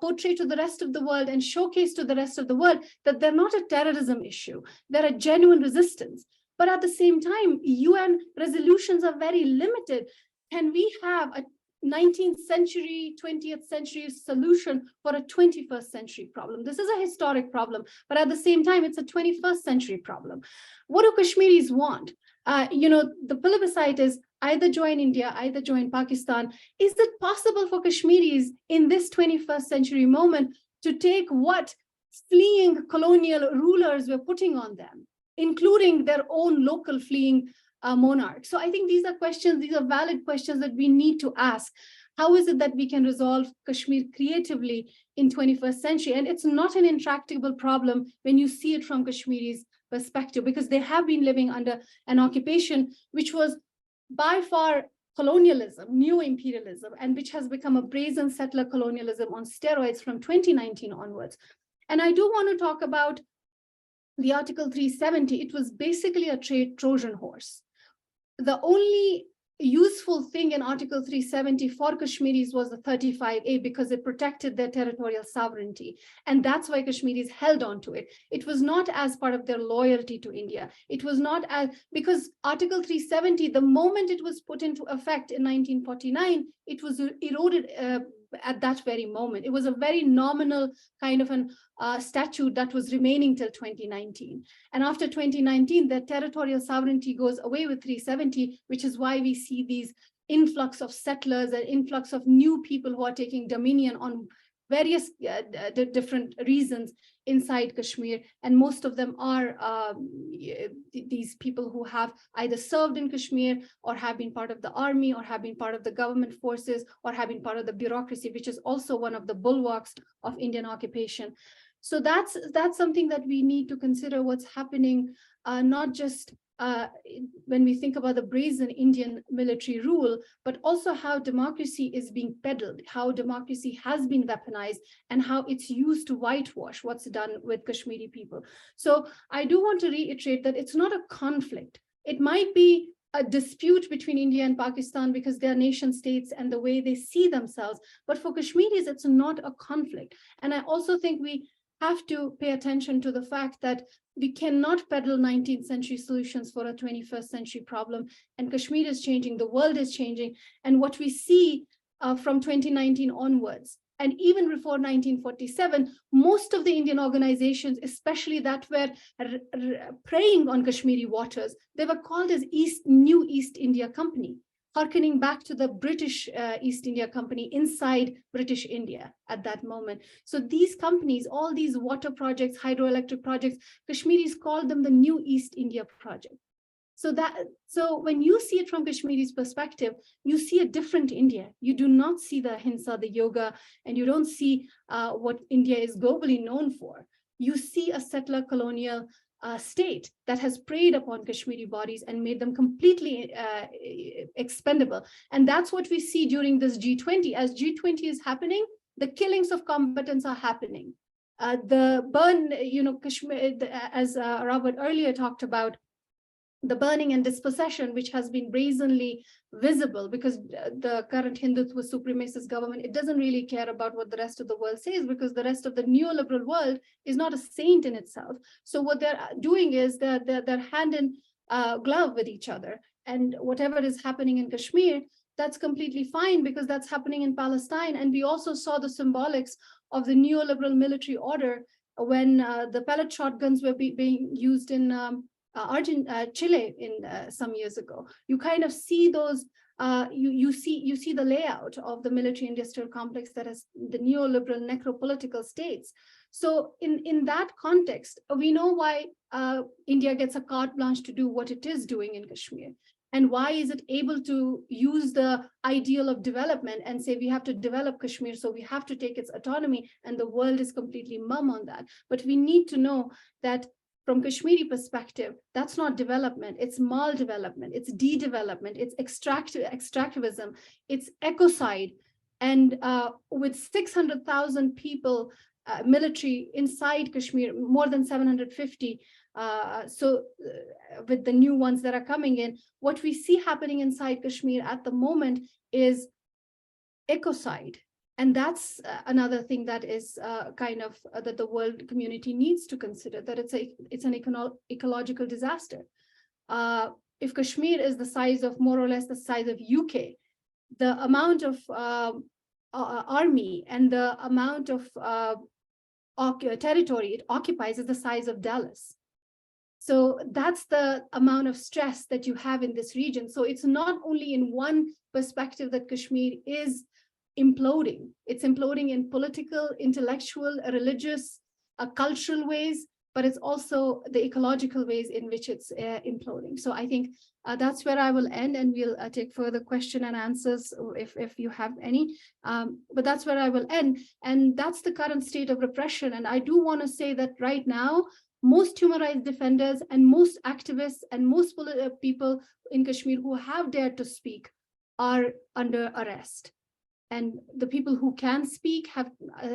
portray to the rest of the world and showcase to the rest of the world that they're not a terrorism issue, they're a genuine resistance. But at the same time, UN resolutions are very limited. Can we have 19th century, 20th century solution for a 21st century problem. This is a historic problem, but at the same time, it's a 21st century problem. What do Kashmiris want? The plebiscite is either join India, either join Pakistan. Is it possible for Kashmiris in this 21st century moment to take what fleeing colonial rulers were putting on them, including their own local fleeing monarch? So I think these are questions, these are valid questions that we need to ask. How is it that we can resolve Kashmir creatively in 21st century? And it's not an intractable problem when you see it from Kashmiris' perspective, because they have been living under an occupation which was by far colonialism, new imperialism, and which has become a brazen settler colonialism on steroids from 2019 onwards. And I do want to talk about the Article 370. It was basically a Trojan horse. The only useful thing in Article 370 for Kashmiris was the 35A, because it protected their territorial sovereignty. And that's why Kashmiris held on to it. It was not as part of their loyalty to India. It was not as, because Article 370, the moment it was put into effect in 1949, it was eroded at that very moment. It was a very nominal kind of an statute that was remaining till 2019. And after 2019, the territorial sovereignty goes away with 370, which is why we see these influx of settlers and influx of new people who are taking dominion on various different reasons inside Kashmir. And most of them are these people who have either served in Kashmir or have been part of the army or have been part of the government forces or have been part of the bureaucracy, which is also one of the bulwarks of Indian occupation. So that's something that we need to consider, what's happening, not just when we think about the brazen Indian military rule, but also how democracy is being peddled, how democracy has been weaponized, and how it's used to whitewash what's done with Kashmiri people. So I do want to reiterate that it's not a conflict. It might be a dispute between India and Pakistan because they're nation states and the way they see themselves. But for Kashmiris, it's not a conflict. And I also think we have to pay attention to the fact that we cannot peddle 19th century solutions for a 21st century problem. And Kashmir is changing, the world is changing. And what we see from 2019 onwards, and even before 1947, most of the Indian organizations, especially that were preying on Kashmiri waters, they were called as New East India Company, harkening back to the British East India Company inside British India at that moment. So these companies, all these water projects, hydroelectric projects, Kashmiris called them the New East India Project. So when you see it from Kashmiri's perspective, you see a different India. You do not see the ahimsa, the yoga, and you don't see what India is globally known for. You see a settler colonial state that has preyed upon Kashmiri bodies and made them completely expendable. And that's what we see during this G20. As G20 is happening, the killings of combatants are happening. The burn, Kashmir, as Robert earlier talked about, the burning and dispossession, which has been brazenly visible because the current Hindutva supremacist government, it doesn't really care about what the rest of the world says, because the rest of the neoliberal world is not a saint in itself. So what they're doing is they're hand in glove with each other. And whatever is happening in Kashmir, that's completely fine because that's happening in Palestine. And we also saw the symbolics of the neoliberal military order when the pellet shotguns were being used in Chile in some years ago. You kind of see those, you see the layout of the military industrial complex that has the neoliberal necropolitical states. So in that context, we know why India gets a carte blanche to do what it is doing in Kashmir. And why is it able to use the ideal of development and say we have to develop Kashmir, so we have to take its autonomy, and the world is completely mum on that. But we need to know that from Kashmiri perspective, that's not development, it's mal-development, it's de-development, it's extractivism, it's ecocide. And with 600,000 people, military inside Kashmir, more than 750, with the new ones that are coming in, what we see happening inside Kashmir at the moment is ecocide. And that's another thing that is that the world community needs to consider, that it's an ecological disaster. If Kashmir is the size of, more or less the size of UK, the amount of army and the amount of territory it occupies is the size of Dallas. So that's the amount of stress that you have in this region. So it's not only in one perspective that Kashmir is imploding. It's imploding in political, intellectual, religious, cultural ways, but it's also the ecological ways in which it's imploding. So I think that's where I will end, and we'll take further question and answers if you have any. But that's where I will end. And that's the current state of repression. And I do want to say that right now, most human rights defenders and most activists and most people in Kashmir who have dared to speak are under arrest. And the people who can speak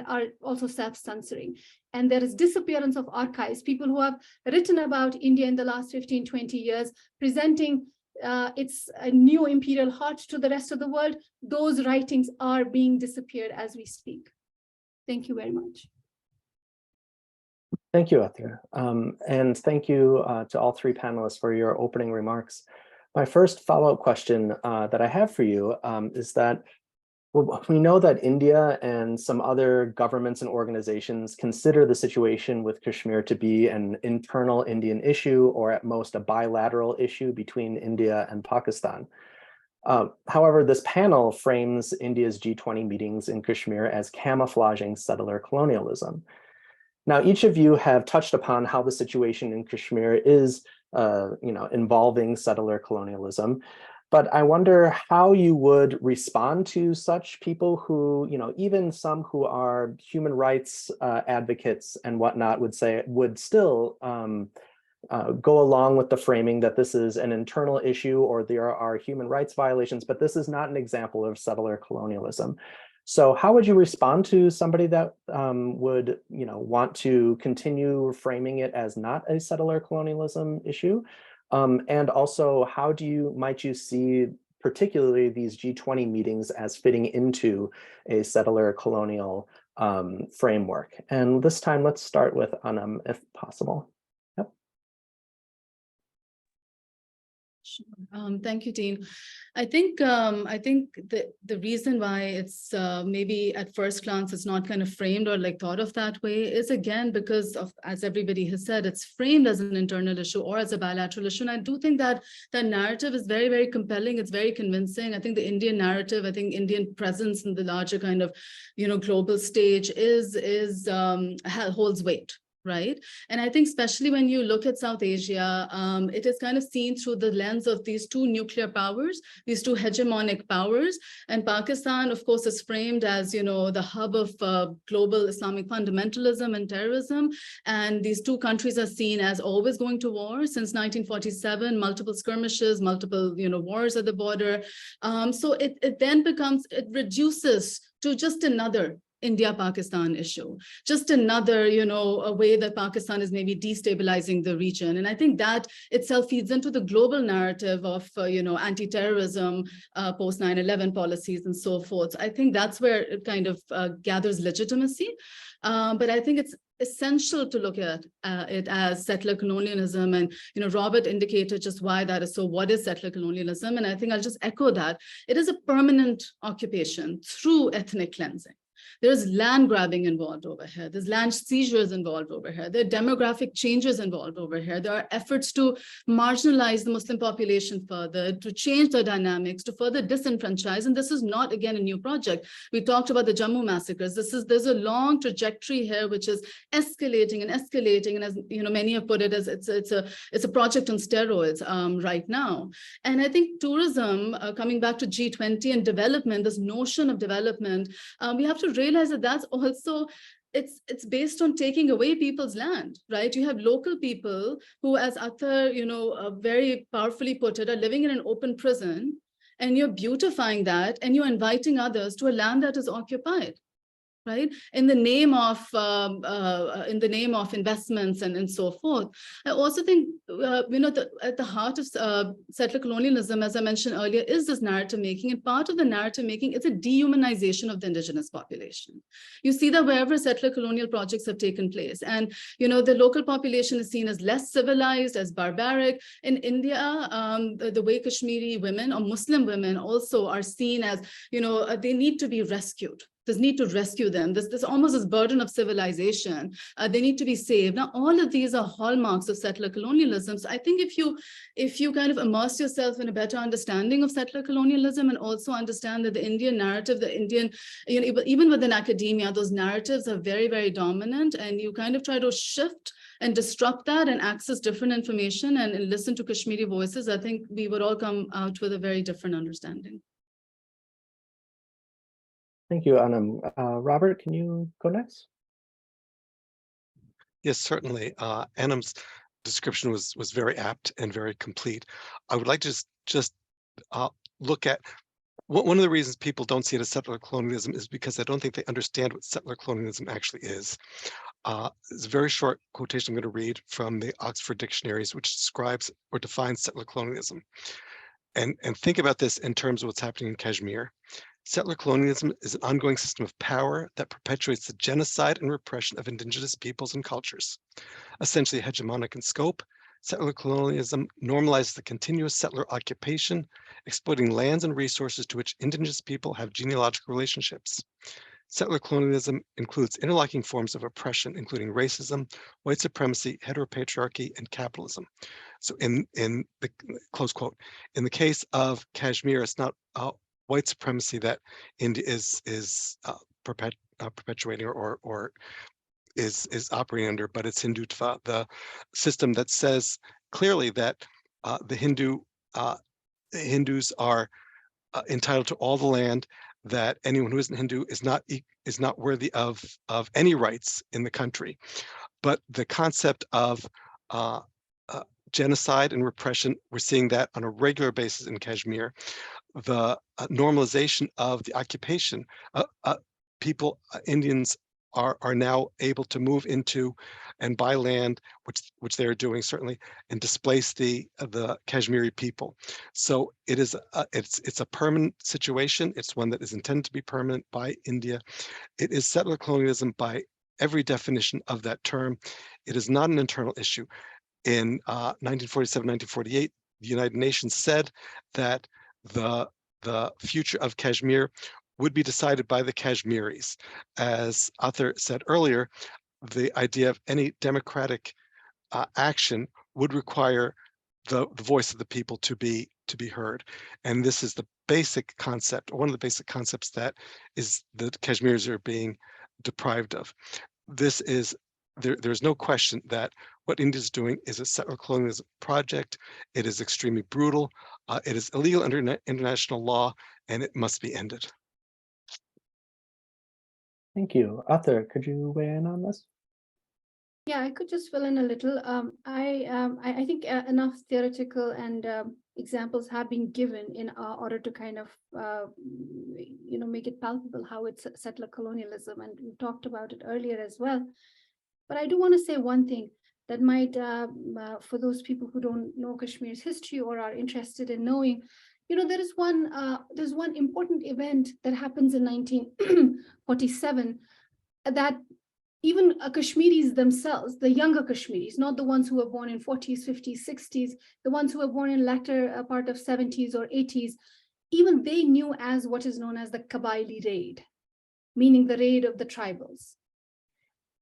are also self-censoring. And there is disappearance of archives, people who have written about India in the last 15, 20 years, presenting its new imperial heart to the rest of the world. Those writings are being disappeared as we speak. Thank you very much. Thank you, Ather. And thank you to all three panelists for your opening remarks. My first follow-up question that I have for you is that we know that India and some other governments and organizations consider the situation with Kashmir to be an internal Indian issue, or at most a bilateral issue between India and Pakistan. However, this panel frames India's G20 meetings in Kashmir as camouflaging settler colonialism. Now, each of you have touched upon how the situation in Kashmir is, involving settler colonialism. But I wonder how you would respond to such people who, even some who are human rights advocates and whatnot would still go along with the framing that this is an internal issue or there are human rights violations, but this is not an example of settler colonialism. So how would you respond to somebody that would, want to continue framing it as not a settler colonialism issue? And also, how might you see particularly these G20 meetings as fitting into a settler colonial framework? And this time, let's start with Anam, if possible. Yep. Sure. Thank you, Dean. I think the reason why it's maybe at first glance it's not kind of framed or like thought of that way is again because of, as everybody has said, it's framed as an internal issue or as a bilateral issue. And I do think that the narrative is very, very compelling. It's very convincing. I think the Indian narrative, I think Indian presence in the larger kind of global stage holds weight. Right. And I think especially when you look at South Asia, it is kind of seen through the lens of these two nuclear powers, these two hegemonic powers. And Pakistan, of course, is framed as, the hub of global Islamic fundamentalism and terrorism. And these two countries are seen as always going to war since 1947, multiple skirmishes, multiple, wars at the border. So it then reduces to just another India-Pakistan issue, just another, a way that Pakistan is maybe destabilizing the region. And I think that itself feeds into the global narrative of, anti-terrorism, post 9/11 policies and so forth. I think that's where it kind of gathers legitimacy. But I think it's essential to look at it as settler colonialism. And, Robert indicated just why that is so. What is settler colonialism? And I think I'll just echo that. It is a permanent occupation through ethnic cleansing. There's land grabbing involved over here. There's land seizures involved over here. There are demographic changes involved over here. There are efforts to marginalize the Muslim population further, to change the dynamics, to further disenfranchise. And this is not, again, a new project. We talked about the Jammu massacres. There's a long trajectory here, which is escalating and escalating. And as many have put it, as it's a project on steroids right now. And I think tourism, coming back to G20 and development, this notion of development, we have to realize that that's also, it's based on taking away people's land, right? You have local people who, as Ather, very powerfully put it, are living in an open prison, and you're beautifying that, and you're inviting others to a land that is occupied, right? In the name of investments and so forth. I also think, at the heart of settler colonialism, as I mentioned earlier, is this narrative making. And part of the narrative making is a dehumanization of the indigenous population. You see that wherever settler colonial projects have taken place, and the local population is seen as less civilized, as barbaric. In India, the way Kashmiri women or Muslim women also are seen as, they need to be rescued. There's need to rescue them. There's almost this burden of civilization. They need to be saved. Now, all of these are hallmarks of settler colonialism. So I think if you kind of immerse yourself in a better understanding of settler colonialism, and also understand that the Indian narrative, even within academia, those narratives are very, very dominant, and you kind of try to shift and disrupt that and access different information and listen to Kashmiri voices, I think we would all come out with a very different understanding. Thank you, Anam. Robert, can you go next? Yes, certainly. Anam's description was very apt and very complete. I would like to just look at one of the reasons people don't see it as settler colonialism is because I don't think they understand what settler colonialism actually is. It's a very short quotation I'm going to read from the Oxford Dictionaries, which describes or defines settler colonialism. And think about this in terms of what's happening in Kashmir. Settler colonialism is an ongoing system of power that perpetuates the genocide and repression of indigenous peoples and cultures. Essentially hegemonic in scope, settler colonialism normalizes the continuous settler occupation, exploiting lands and resources to which indigenous people have genealogical relationships. Settler colonialism includes interlocking forms of oppression, including racism, white supremacy, heteropatriarchy, and capitalism. So in the close quote, in the case of Kashmir, it's not white supremacy that India is perpetuating or is operating under, but it's Hindutva, the system that says clearly that the Hindus are entitled to all the land, that anyone who isn't Hindu is not worthy of any rights in the country. But the concept of genocide and repression, we're seeing that on a regular basis in Kashmir. The normalization of the occupation, Indians are now able to move into and buy land, which they are doing certainly, and displace the Kashmiri people. So it's a permanent situation. It's one that is intended to be permanent by India. It is settler colonialism by every definition of that term. It is not an internal issue. In 1947, 1948, the United Nations said that the future of Kashmir would be decided by the Kashmiris. As Ather said earlier, the idea of any democratic action would require the voice of the people to be heard. And this is the basic concept, or one of the basic concepts that the Kashmiris are being deprived of. There's no question that what India is doing is a settler colonialism project. It is extremely brutal. It is illegal under international law, and it must be ended. Thank you. Ather, could you weigh in on this? Yeah, I could just fill in a little. I think enough theoretical and examples have been given in order to kind of make it palpable how it's settler colonialism, and we talked about it earlier as well. But I do want to say one thing that might, for those people who don't know Kashmir's history or are interested in knowing, there's one important event that happens in 1947 that even Kashmiris themselves, the younger Kashmiris, not the ones who were born in 40s, 50s, 60s, the ones who were born in latter part of 70s or 80s, even they knew as what is known as the Kabaili raid, meaning the raid of the tribals.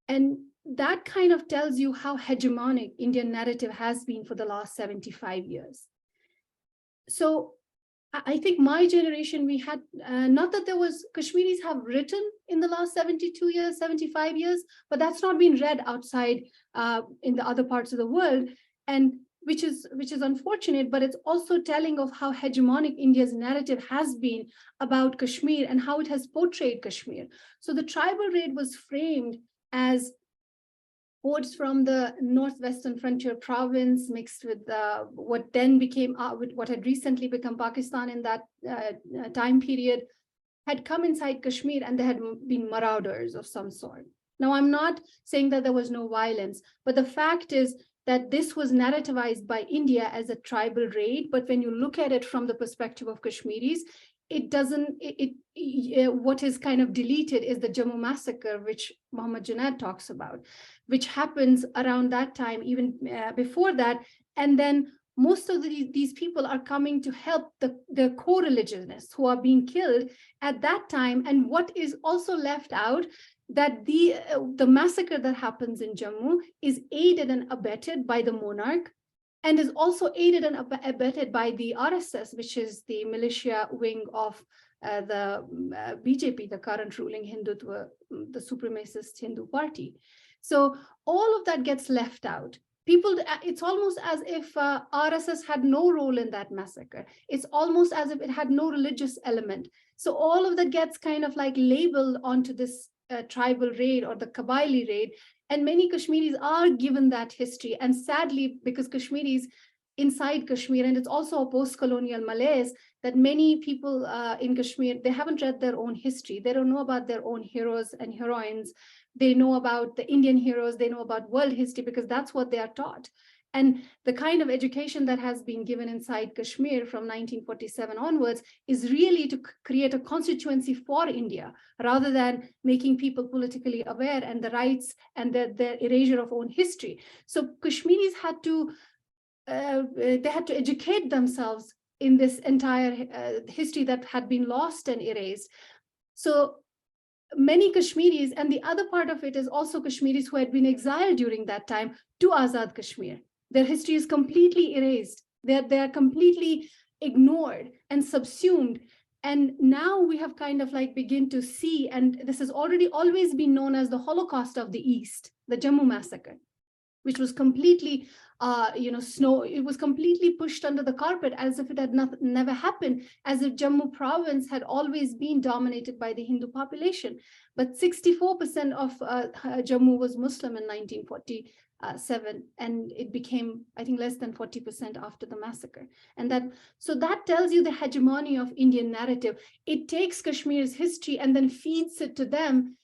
And that kind of tells you how hegemonic Indian narrative has been for the last 75 years. So I think my generation, we had, not that there was, Kashmiris have written in the last 72 years, 75 years, but that's not been read outside in the other parts of the world, and which is unfortunate, but it's also telling of how hegemonic India's narrative has been about Kashmir and how it has portrayed Kashmir. So the tribal raid was framed as hordes from the northwestern frontier province mixed with what then became with what had recently become Pakistan in that time period, had come inside Kashmir and they had been marauders of some sort. Now, I'm not saying that there was no violence, but the fact is that this was narrativized by India as a tribal raid. But when you look at it from the perspective of Kashmiris, it doesn't, what is kind of deleted is the Jammu massacre, which Muhammad Junaid talks about, which happens around that time, even before that. And then most of these people are coming to help the co-religionists who are being killed at that time. And what is also left out, that the massacre that happens in Jammu is aided and abetted by the monarch, and is also aided and abetted by the RSS, which is the militia wing of the BJP, the current ruling Hindutva, the supremacist Hindu party. So all of that gets left out. People, it's almost as if RSS had no role in that massacre. It's almost as if it had no religious element. So all of that gets kind of like labeled onto this tribal raid or the Kabyle raid. And many Kashmiris are given that history. And sadly, because Kashmiris inside Kashmir, and it's also a post-colonial malaise, that many people in Kashmir, they haven't read their own history. They don't know about their own heroes and heroines. They know about the Indian heroes. They know about world history because that's what they are taught. And the kind of education that has been given inside Kashmir from 1947 onwards is really to create a constituency for India, rather than making people politically aware and the rights and the erasure of own history. So Kashmiris had to, they had to educate themselves in this entire history that had been lost and erased. So many Kashmiris, and the other part of it is also Kashmiris who had been exiled during that time to Azad Kashmir. Their history is completely erased. They are completely ignored and subsumed. And now we have kind of like begin to see, and this has already always been known as the Holocaust of the East, the Jammu massacre, which was completely, it was completely pushed under the carpet as if it had never happened, as if Jammu province had always been dominated by the Hindu population. But 64% of Jammu was Muslim in 1947, and it became, I think, less than 40% after the massacre. And so that tells you the hegemony of Indian narrative. It takes Kashmir's history and then feeds it to them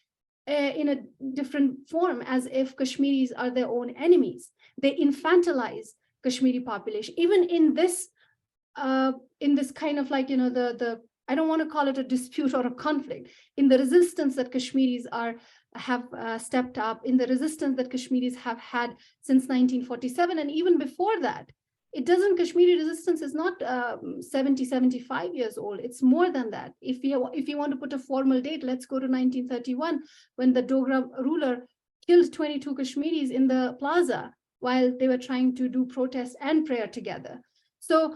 in a different form, as if Kashmiris are their own enemies. They infantilize Kashmiri population, even in this kind of like, I don't want to call it a dispute or a conflict, in the resistance that Kashmiris have stepped up, in the resistance that Kashmiris have had since 1947, and even before that. Kashmiri resistance is not 70, 75 years old. It's more than that. If you want to put a formal date, let's go to 1931, when the Dogra ruler killed 22 Kashmiris in the plaza while they were trying to do protest and prayer together. So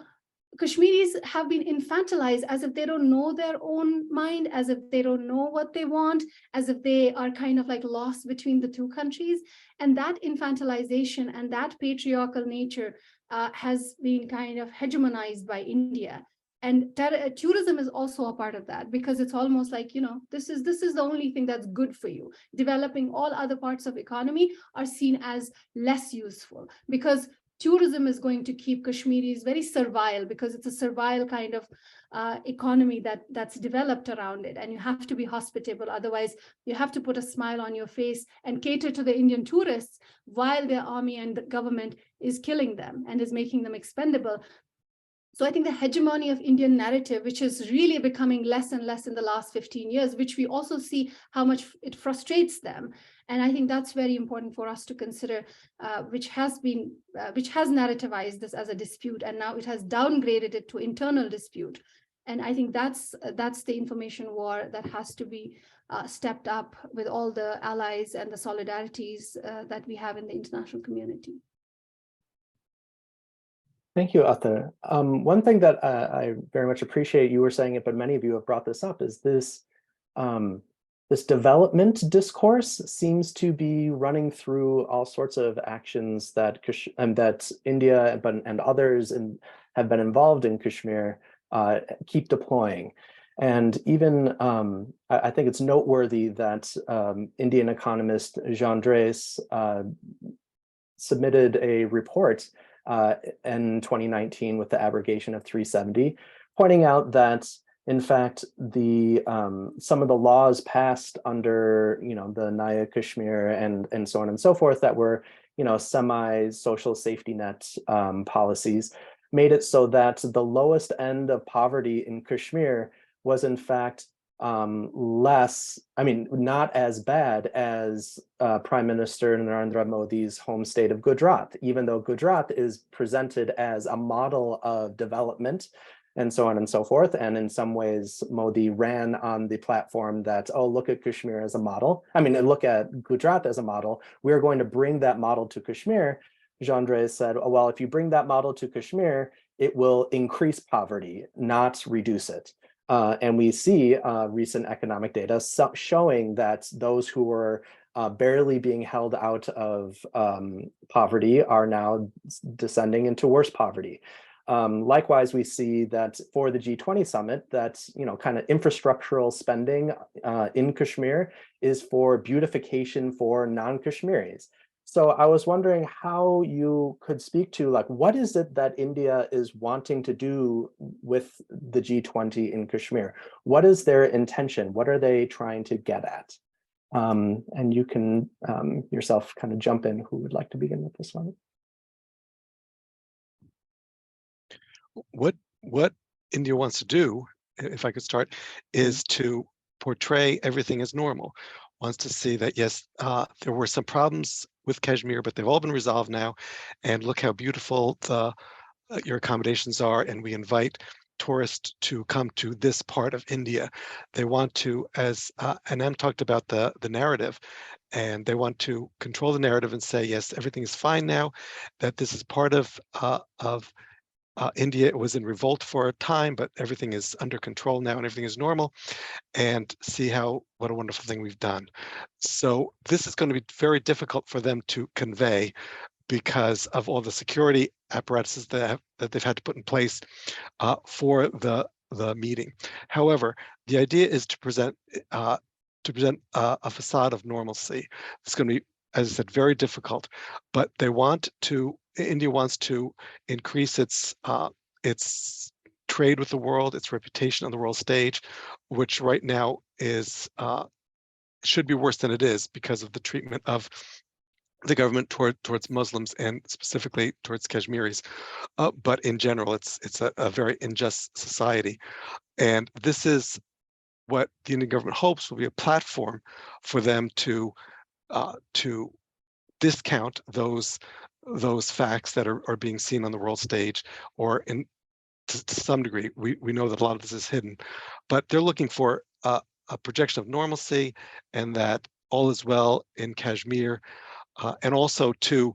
Kashmiris have been infantilized as if they don't know their own mind, as if they don't know what they want, as if they are kind of like lost between the two countries. And that infantilization and that patriarchal nature has been kind of hegemonized by India. And tourism is also a part of that, because it's almost like, this is the only thing that's good for you. Developing all other parts of economy are seen as less useful, because tourism is going to keep Kashmiris very servile, because it's a servile kind of economy that's developed around it. And you have to be hospitable. Otherwise, you have to put a smile on your face and cater to the Indian tourists while their army and the government is killing them and is making them expendable. So I think the hegemony of Indian narrative, which is really becoming less and less in the last 15 years, which we also see how much it frustrates them. And I think that's very important for us to consider, which has narrativized this as a dispute, and now it has downgraded it to internal dispute. And I think that's the information war that has to be stepped up with all the allies and the solidarities that we have in the international community. Thank you, Ather. One thing that I very much appreciate you were saying it, but many of you have brought this up, is this this development discourse seems to be running through all sorts of actions that India and others have been involved in Kashmir keep deploying. And even I think it's noteworthy that Indian economist Jean Drèze submitted a report in 2019 with the abrogation of 370, pointing out that In fact, the some of the laws passed under the Naya Kashmir and so on and so forth that were semi-social safety net policies made it so that the lowest end of poverty in Kashmir was in fact less, not as bad as Prime Minister Narendra Modi's home state of Gujarat, even though Gujarat is presented as a model of development and so on and so forth. And in some ways, Modi ran on the platform that, oh, look at Kashmir as a model. Look at Gujarat as a model. We're going to bring that model to Kashmir. Jean-André said, oh, well, if you bring that model to Kashmir, it will increase poverty, not reduce it. And we see recent economic data showing that those who were barely being held out of poverty are now descending into worse poverty. Likewise, we see that for the G20 summit, that kind of infrastructural spending in Kashmir is for beautification for non-Kashmiris. So I was wondering how you could speak to what is it that India is wanting to do with the G20 in Kashmir? What is their intention? What are they trying to get at? And you can yourself kind of jump in. Who would like to begin with this one? What India wants to do, if I could start, is to portray everything as normal. Wants to see that, yes, there were some problems with Kashmir, but they've all been resolved now. And look how beautiful your accommodations are. And we invite tourists to come to this part of India. They want to, as Anam talked about the narrative, and they want to control the narrative and say, yes, everything is fine now, that this is part of India. It was in revolt for a time, but everything is under control now and everything is normal, and see what a wonderful thing we've done. So this is going to be very difficult for them to convey because of all the security apparatuses that they've had to put in place for the meeting. However, the idea is to present a facade of normalcy. It's going to be, as I said, very difficult, but India wants to increase its trade with the world, its reputation on the world stage, which right now should be worse than it is because of the treatment of the government towards Muslims and specifically towards Kashmiris. But in general, it's a very unjust society, and this is what the Indian government hopes will be a platform for them to discount those facts that are being seen on the world stage, or to some degree, we know that a lot of this is hidden, but they're looking for a projection of normalcy and that all is well in Kashmir, and also to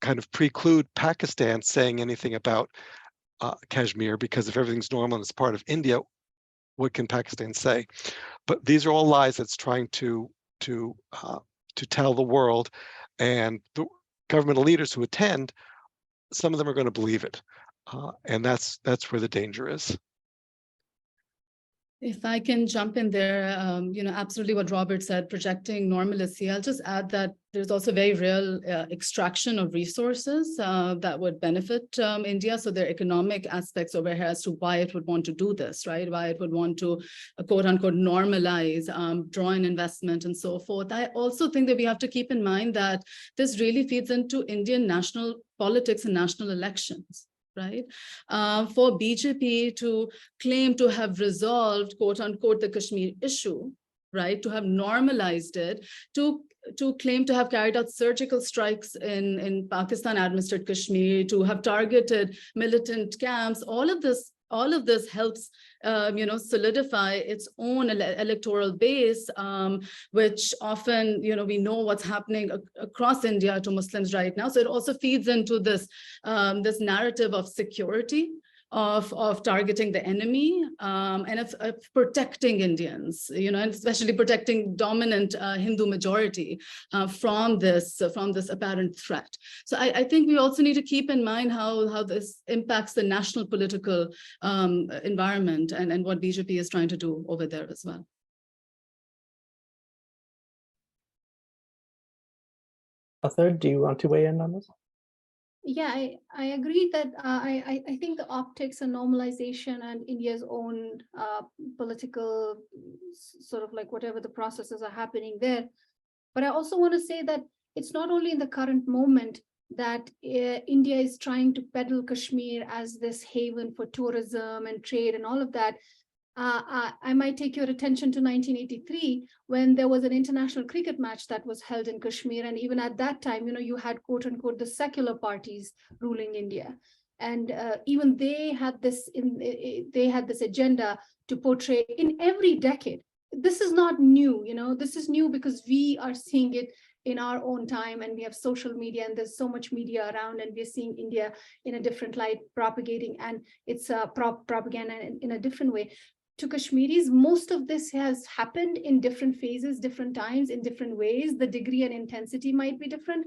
kind of preclude Pakistan saying anything about Kashmir, because if everything's normal and it's part of India, what can Pakistan say? But these are all lies that's trying to tell the world, and the governmental leaders who attend, some of them are going to believe it, and that's where the danger is. If I can jump in there, absolutely what Robert said, projecting normalcy. I'll just add that there's also very real extraction of resources that would benefit India. So there are economic aspects over here as to why it would want to do this, right? Why it would want to, quote unquote, normalize, draw in investment and so forth. I also think that we have to keep in mind that this really feeds into Indian national politics and national elections. Right? For BJP to claim to have resolved, quote unquote, the Kashmir issue, right? To have normalized it, to claim to have carried out surgical strikes in Pakistan administered Kashmir, to have targeted militant camps, all of this helps solidify its own electoral base, which often, we know what's happening across India to Muslims right now. So it also feeds into this narrative of security, of targeting the enemy, and of protecting Indians, and especially protecting dominant Hindu majority from this apparent threat. So I think we also need to keep in mind how this impacts the national political environment and what BJP is trying to do over there as well. Ather, do you want to weigh in on this? Yeah, I agree that I think the optics and normalization and India's own political sort of like whatever the processes are happening there. But I also want to say that it's not only in the current moment that India is trying to peddle Kashmir as this haven for tourism and trade and all of that. I might take your attention to 1983, when there was an international cricket match that was held in Kashmir. And even at that time, you had quote unquote the secular parties ruling India. And even they had this agenda to portray in every decade. This is not new, this is new because we are seeing it in our own time, and we have social media, and there's so much media around, and we're seeing India in a different light propagating, and it's propaganda in a different way. To Kashmiris, most of this has happened in different phases, different times, in different ways. The degree and intensity might be different,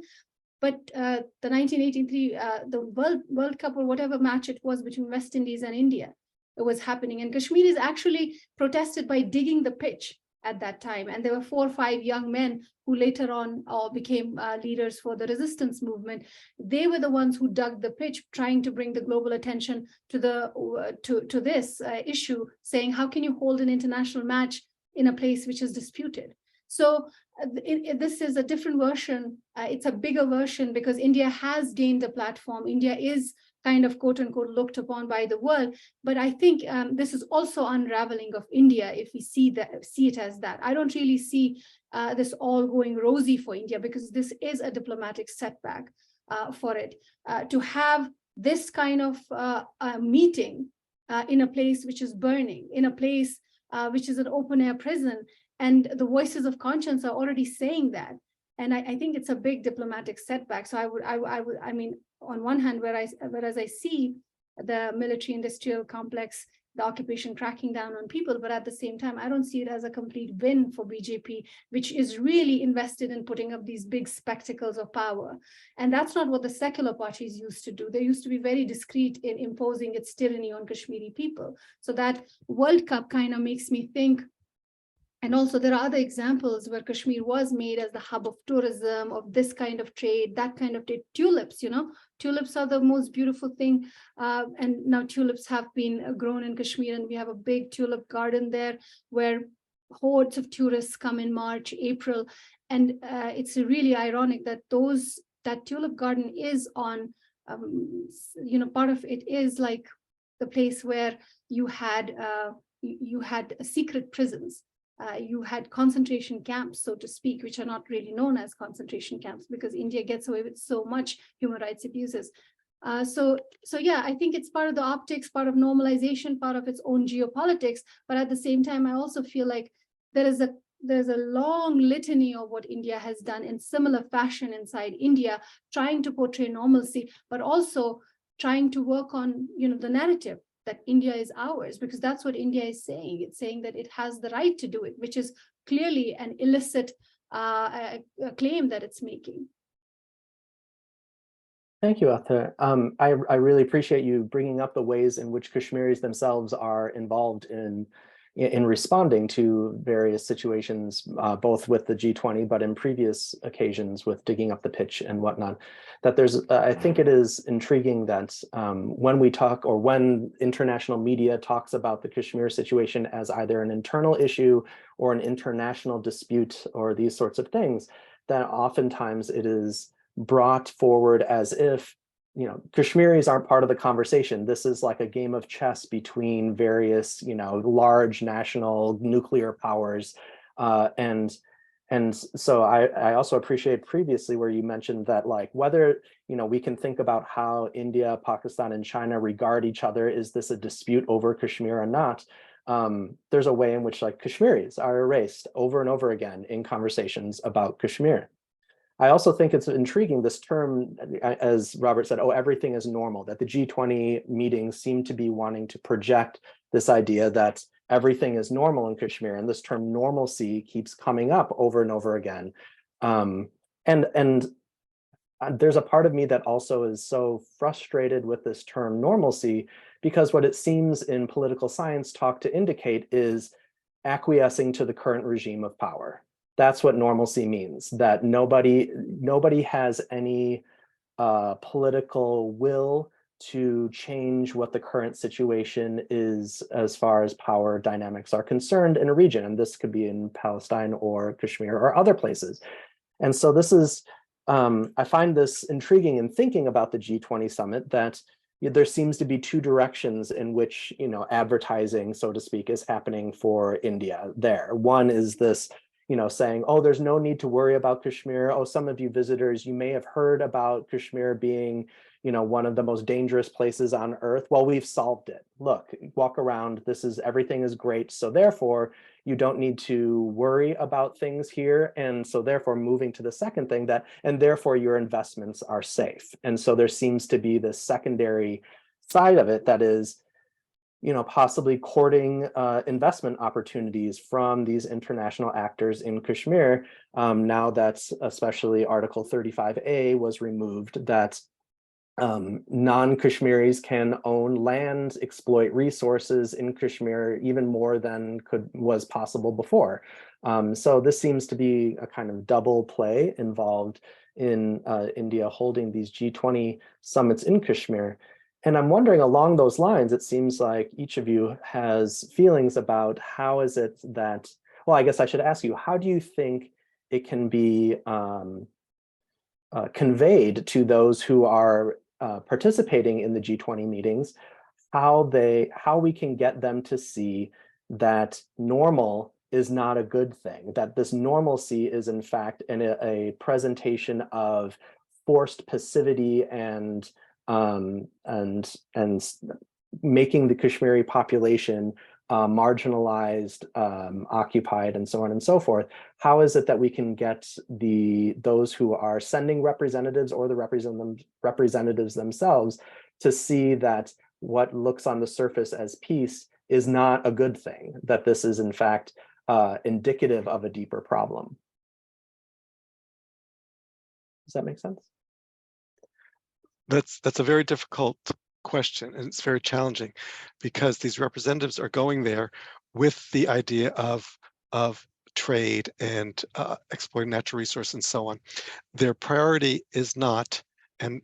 but the 1983, the World Cup or whatever match it was between West Indies and India, it was happening. And Kashmiris actually protested by digging the pitch at that time. And there were 4 or 5 young men who later on became leaders for the resistance movement. They were the ones who dug the pitch, trying to bring the global attention to this issue, saying, how can you hold an international match in a place which is disputed? So this is a different version. It's a bigger version because India has gained a platform. India is kind of quote unquote looked upon by the world. But I think this is also unraveling of India if we see it as that. I don't really see this all going rosy for India, because this is a diplomatic setback for it. To have this kind of meeting in a place which is burning, in a place which is an open air prison, and the voices of conscience are already saying that. And I think it's a big diplomatic setback. So I mean, on one hand, whereas I see the military-industrial complex, the occupation cracking down on people, but at the same time, I don't see it as a complete win for BJP, which is really invested in putting up these big spectacles of power. And that's not what the secular parties used to do. They used to be very discreet in imposing its tyranny on Kashmiri people. So that World Cup kind of makes me think. And also there are other examples where Kashmir was made as the hub of tourism, of this kind of trade, that kind of trade. Tulips, tulips are the most beautiful thing. And now tulips have been grown in Kashmir, and we have a big tulip garden there where hordes of tourists come in March, April. And it's really ironic that that tulip garden is on, part of it is like the place where you had secret prisons. You had concentration camps, so to speak, which are not really known as concentration camps because India gets away with so much human rights abuses. So yeah, I think it's part of the optics, part of normalization, part of its own geopolitics. But at the same time, I also feel like there's a long litany of what India has done in similar fashion inside India, trying to portray normalcy, but also trying to work on, the narrative that India is ours, because that's what India is saying. It's saying that it has the right to do it, which is clearly an illicit claim that it's making. Thank you, Ather. I really appreciate you bringing up the ways in which Kashmiris themselves are involved in responding to various situations, both with the G20, but in previous occasions with digging up the pitch and whatnot. That I think it is intriguing that when we talk, or when international media talks about the Kashmir situation as either an internal issue or an international dispute or these sorts of things, that oftentimes it is brought forward as if Kashmiris aren't part of the conversation. This is like a game of chess between various, large national nuclear powers. And so I also appreciate previously where you mentioned that, like, whether, we can think about how India, Pakistan, and China regard each other, is this a dispute over Kashmir or not? There's a way in which, like, Kashmiris are erased over and over again in conversations about Kashmir. I also think it's intriguing, this term, as Robert said, everything is normal, that the G20 meetings seem to be wanting to project this idea that everything is normal in Kashmir, and this term normalcy keeps coming up over and over again. And there's a part of me that also is so frustrated with this term normalcy, because what it seems in political science talk to indicate is acquiescing to the current regime of power. That's what normalcy means, that nobody has any political will to change what the current situation is as far as power dynamics are concerned in a region. And this could be in Palestine or Kashmir or other places. And so this is, I find this intriguing in thinking about the G20 summit, that there seems to be two directions in which, advertising, so to speak, is happening for India there. One is this, saying, oh, there's no need to worry about Kashmir. Oh, some of you visitors, you may have heard about Kashmir being, one of the most dangerous places on earth. Well, we've solved it. Look, walk around. Everything is great. So therefore, you don't need to worry about things here. And so therefore, moving to the second thing, and therefore your investments are safe. And so there seems to be this secondary side of it that is, possibly courting investment opportunities from these international actors in Kashmir, now that especially Article 35A was removed, that non-Kashmiris can own land, exploit resources in Kashmir even more than was possible before. So this seems to be a kind of double play involved in India holding these G20 summits in Kashmir. And I'm wondering, along those lines, it seems like each of you has feelings about how is it that, well, I guess I should ask you, how do you think it can be conveyed to those who are participating in the G20 meetings, how we can get them to see that normal is not a good thing, that this normalcy is in fact a presentation of forced passivity and making the Kashmiri population marginalized, occupied, and so on and so forth. How is it that we can get those who are sending representatives or the representatives themselves to see that what looks on the surface as peace is not a good thing, that this is in fact indicative of a deeper problem? Does that make sense? That's a very difficult question, and it's very challenging because these representatives are going there with the idea of trade and exploiting natural resources and so on. Their priority is not, and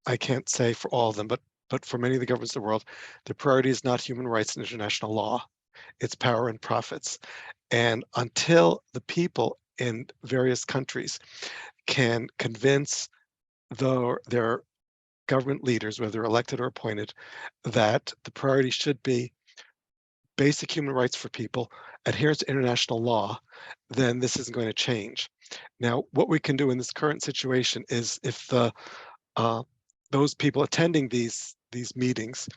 I can't say for all of them, but for many of the governments of the world, their priority is not human rights and international law. It's power and profits. And until the people in various countries can convince their government leaders, whether elected or appointed, that the priority should be basic human rights for people, adherence to international law, then this isn't going to change. Now, what we can do in this current situation is if those people attending these meetings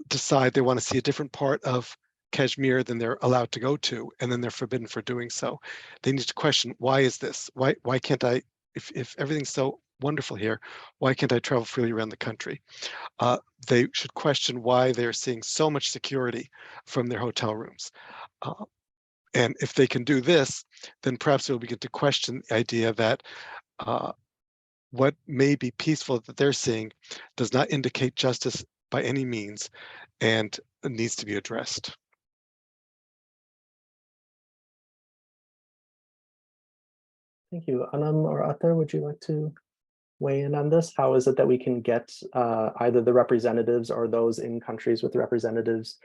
decide they want to see a different part of Kashmir than they're allowed to go to, and then they're forbidden for doing so, they need to question, why is this? Why can't I, if everything's so wonderful here, why can't I travel freely around the country? They should question why they're seeing so much security from their hotel rooms. And if they can do this, then perhaps they'll begin to question the idea that what may be peaceful that they're seeing does not indicate justice by any means and needs to be addressed. Thank you. Anam or Ather, would you like to weigh in on this? How is it that we can get either the representatives or those in countries with representatives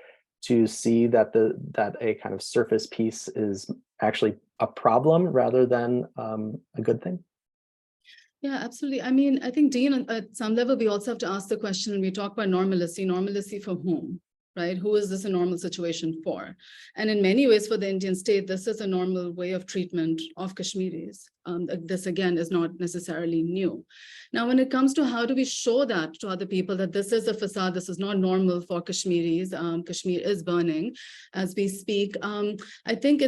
to see that a kind of surface peace is actually a problem rather than a good thing? Yeah, absolutely. I mean, I think, Dean, at some level, we also have to ask the question, we talk about normalcy for whom, right? Who is this a normal situation for? And in many ways for the Indian state, this is a normal way of treatment of Kashmiris. This again is not necessarily new. Now, when it comes to how do we show that to other people that this is a facade, this is not normal for Kashmiris, Kashmir is burning as we speak. I think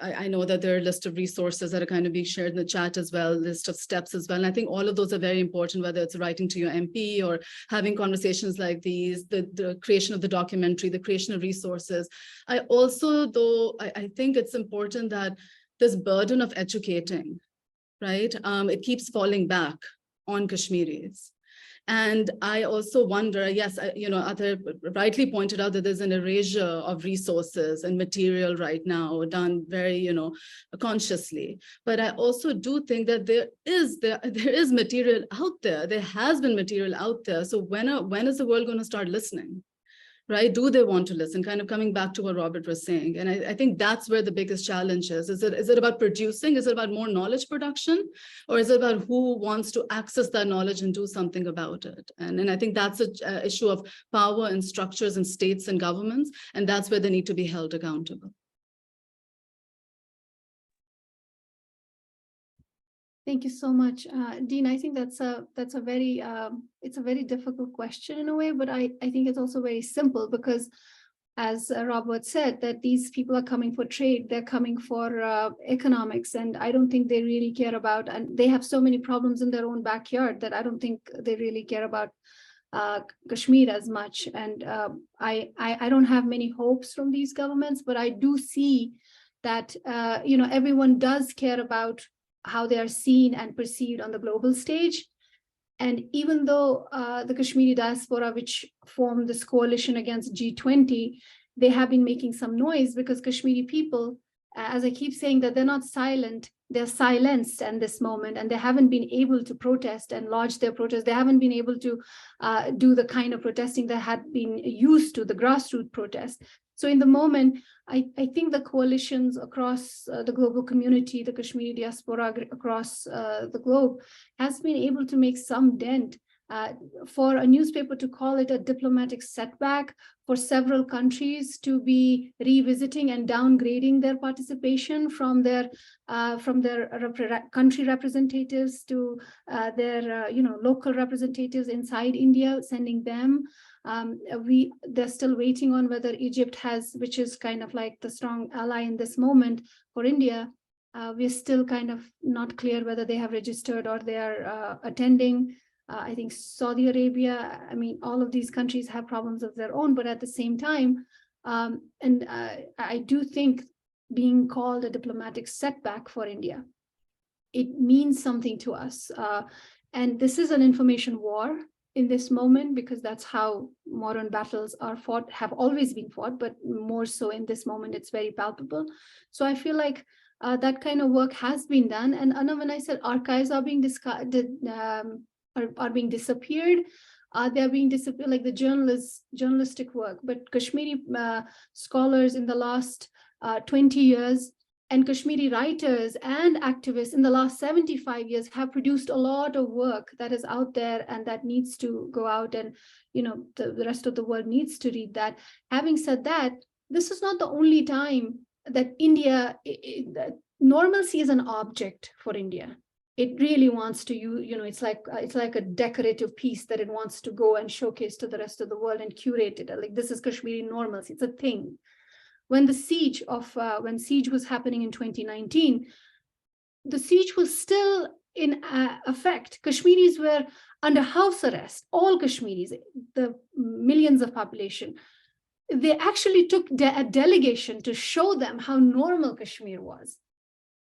I know that there are a list of resources that are kind of being shared in the chat as well, list of steps as well. And I think all of those are very important, whether it's writing to your MP or having conversations like these, the creation of the documentary, the creation of resources. I also, though, I think it's important that this burden of educating, right? It keeps falling back on Kashmiris. And I also wonder, yes, Ather rightly pointed out that there's an erasure of resources and material right now done very, consciously. But I also do think that there is material out there. There has been material out there. So when is the world going to start listening? Right? Do they want to listen? Kind of coming back to what Robert was saying. And I think that's where the biggest challenge is. Is it about producing? Is it about more knowledge production? Or is it about who wants to access that knowledge and do something about it? And I think that's an issue of power and structures and states and governments. And that's where they need to be held accountable. Thank you so much, Dean. I think that's a very it's a very difficult question in a way, but I think it's also very simple because, as Robert said, that these people are coming for trade, they're coming for economics, and I don't think they really care about, and they have so many problems in their own backyard that I don't think they really care about Kashmir as much. And I don't have many hopes from these governments, but I do see that everyone does care about how they are seen and perceived on the global stage. And even though the Kashmiri diaspora, which formed this coalition against G20, they have been making some noise because Kashmiri people, as I keep saying, that they're not silent, they're silenced in this moment, and they haven't been able to protest and lodge their protest. They haven't been able to do the kind of protesting that had been used to, the grassroots protest. So in the moment, I think the coalitions across the global community, the Kashmiri diaspora across the globe, has been able to make some dent. For a newspaper to call it a diplomatic setback, for several countries to be revisiting and downgrading their participation from their country representatives to their local representatives inside India, sending them. They're still waiting on whether Egypt has, which is kind of like the strong ally in this moment for India. We're still kind of not clear whether they have registered or they are attending. I think Saudi Arabia, I mean, all of these countries have problems of their own, but at the same time, I do think being called a diplomatic setback for India, it means something to us. And this is an information war in this moment, because that's how modern battles are fought, have always been fought, but more so in this moment, it's very palpable. So I feel like that kind of work has been done. And Anna, when I said archives are being are being disappeared, they're being disappeared, like the journalistic work. But Kashmiri scholars in the last 20 years, and Kashmiri writers and activists in the last 75 years have produced a lot of work that is out there and that needs to go out, and the rest of the world needs to read that. Having said that, this is not the only time that India, normalcy is an object for India. It really wants to, it's like a decorative piece that it wants to go and showcase to the rest of the world and curate it. Like, this is Kashmiri normalcy. It's a thing. When the siege was happening in 2019, the siege was still in effect. Kashmiris were under house arrest. All Kashmiris, the millions of population, they actually took a delegation to show them how normal Kashmir was.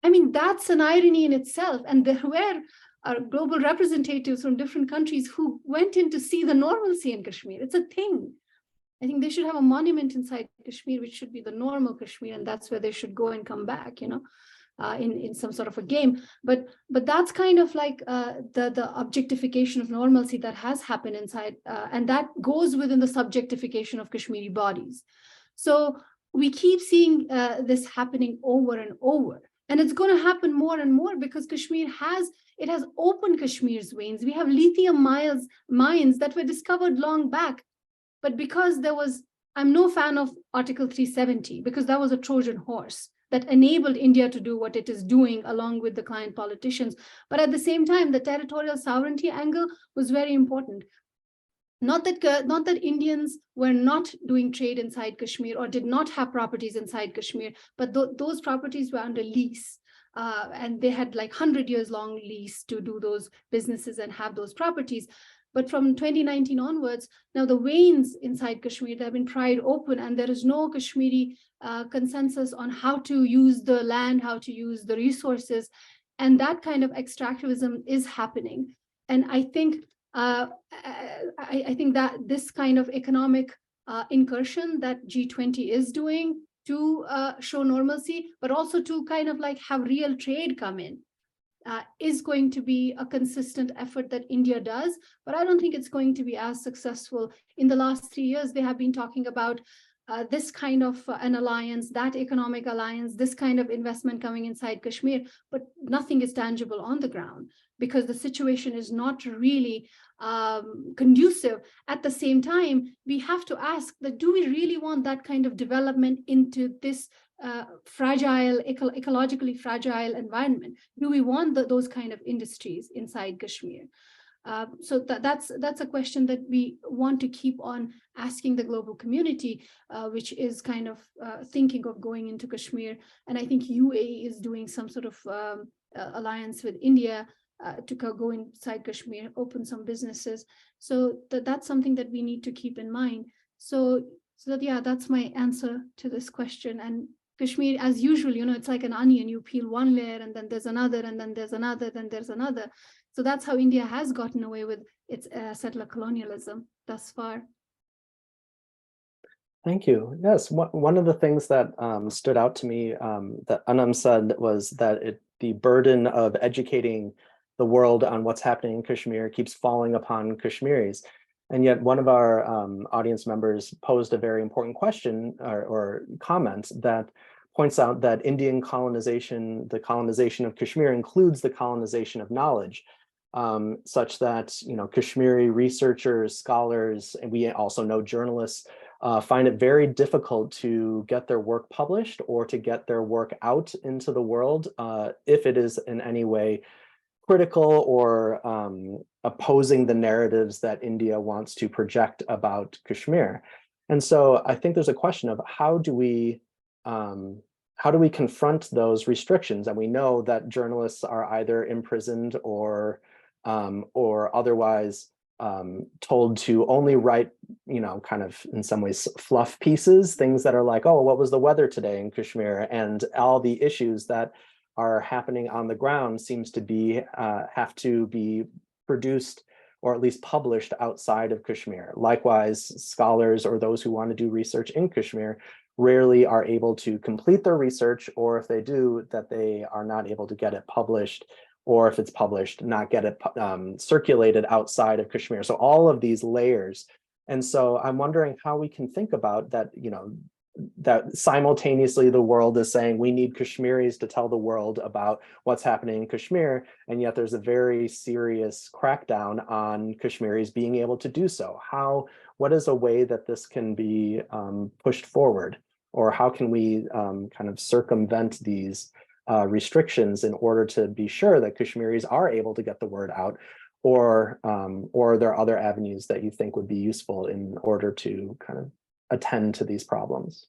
I mean, that's an irony in itself. And there were global representatives from different countries who went in to see the normalcy in Kashmir. It's a thing. I think they should have a monument inside Kashmir, which should be the normal Kashmir, and that's where they should go and come back, in some sort of a game. But that's kind of like the objectification of normalcy that has happened inside, and that goes within the subjectification of Kashmiri bodies. So we keep seeing this happening over and over. And it's going to happen more and more because Kashmir has opened Kashmir's veins. We have lithium mines that were discovered long back. But because I'm no fan of Article 370, because that was a Trojan horse that enabled India to do what it is doing along with the client politicians. But at the same time, the territorial sovereignty angle was very important. Not that Indians were not doing trade inside Kashmir or did not have properties inside Kashmir, but those properties were under lease. And they had like 100 years long lease to do those businesses and have those properties. But from 2019 onwards, now the veins inside Kashmir have been pried open, and there is no Kashmiri consensus on how to use the land, how to use the resources. And that kind of extractivism is happening. And I think I think that this kind of economic incursion that G20 is doing to show normalcy, but also to kind of like have real trade come in, is going to be a consistent effort that India does, but I don't think it's going to be as successful. In the last 3 years, they have been talking about this kind of an alliance, that economic alliance, this kind of investment coming inside Kashmir, but nothing is tangible on the ground because the situation is not really conducive. At the same time, we have to ask that, do we really want that kind of development into this fragile, ecologically fragile environment? Do we want those kind of industries inside Kashmir? So that's a question that we want to keep on asking the global community, which is kind of thinking of going into Kashmir. And I think UAE is doing some sort of alliance with India to go inside Kashmir, open some businesses. So that's something that we need to keep in mind. So yeah, that's my answer to this question. And Kashmir, as usual, it's like an onion. You peel one layer and then there's another, and then there's another, then there's another. So that's how India has gotten away with its settler colonialism thus far. Thank you. Yes, one of the things that stood out to me that Anam said was that the burden of educating the world on what's happening in Kashmir keeps falling upon Kashmiris. And yet one of our audience members posed a very important question or comment that points out that Indian colonization, the colonization of Kashmir, includes the colonization of knowledge, such that Kashmiri researchers, scholars, and we also know journalists find it very difficult to get their work published or to get their work out into the world if it is in any way critical or opposing the narratives that India wants to project about Kashmir. And so I think there's a question of how do we confront those restrictions? And we know that journalists are either imprisoned or otherwise told to only write, kind of in some ways fluff pieces, things that are like, oh, what was the weather today in Kashmir? And all the issues that are happening on the ground seems to be have to be produced or at least published outside of Kashmir. Likewise, scholars or those who want to do research in Kashmir rarely are able to complete their research, or if they do, that they are not able to get it published, or if it's published, not get it circulated outside of Kashmir. So all of these layers. And so I'm wondering how we can think about that, that simultaneously the world is saying we need Kashmiris to tell the world about what's happening in Kashmir, and yet there's a very serious crackdown on Kashmiris being able to do so. What is a way that this can be pushed forward? Or how can we kind of circumvent these restrictions in order to be sure that Kashmiris are able to get the word out? Or are there other avenues that you think would be useful in order to kind of attend to these problems?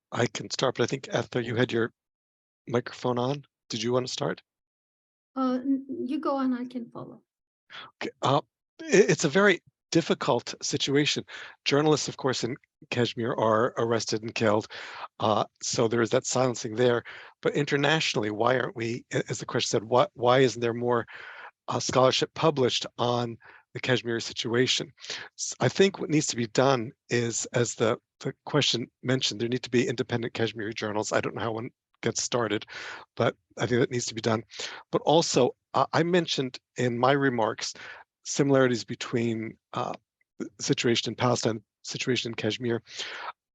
I can start, but I think, Ather, you had your microphone on. Did you want to start? You go on, I can follow. Okay. It's a very difficult situation. Journalists, of course, in Kashmir are arrested and killed. So there is that silencing there. But internationally, why aren't we, as the question said, why isn't there more scholarship published on the Kashmiri situation? I think what needs to be done is, as the question mentioned, there need to be independent Kashmiri journals. I don't know how one gets started, but I think that needs to be done. But also, I mentioned in my remarks similarities between the situation in Palestine, situation in Kashmir.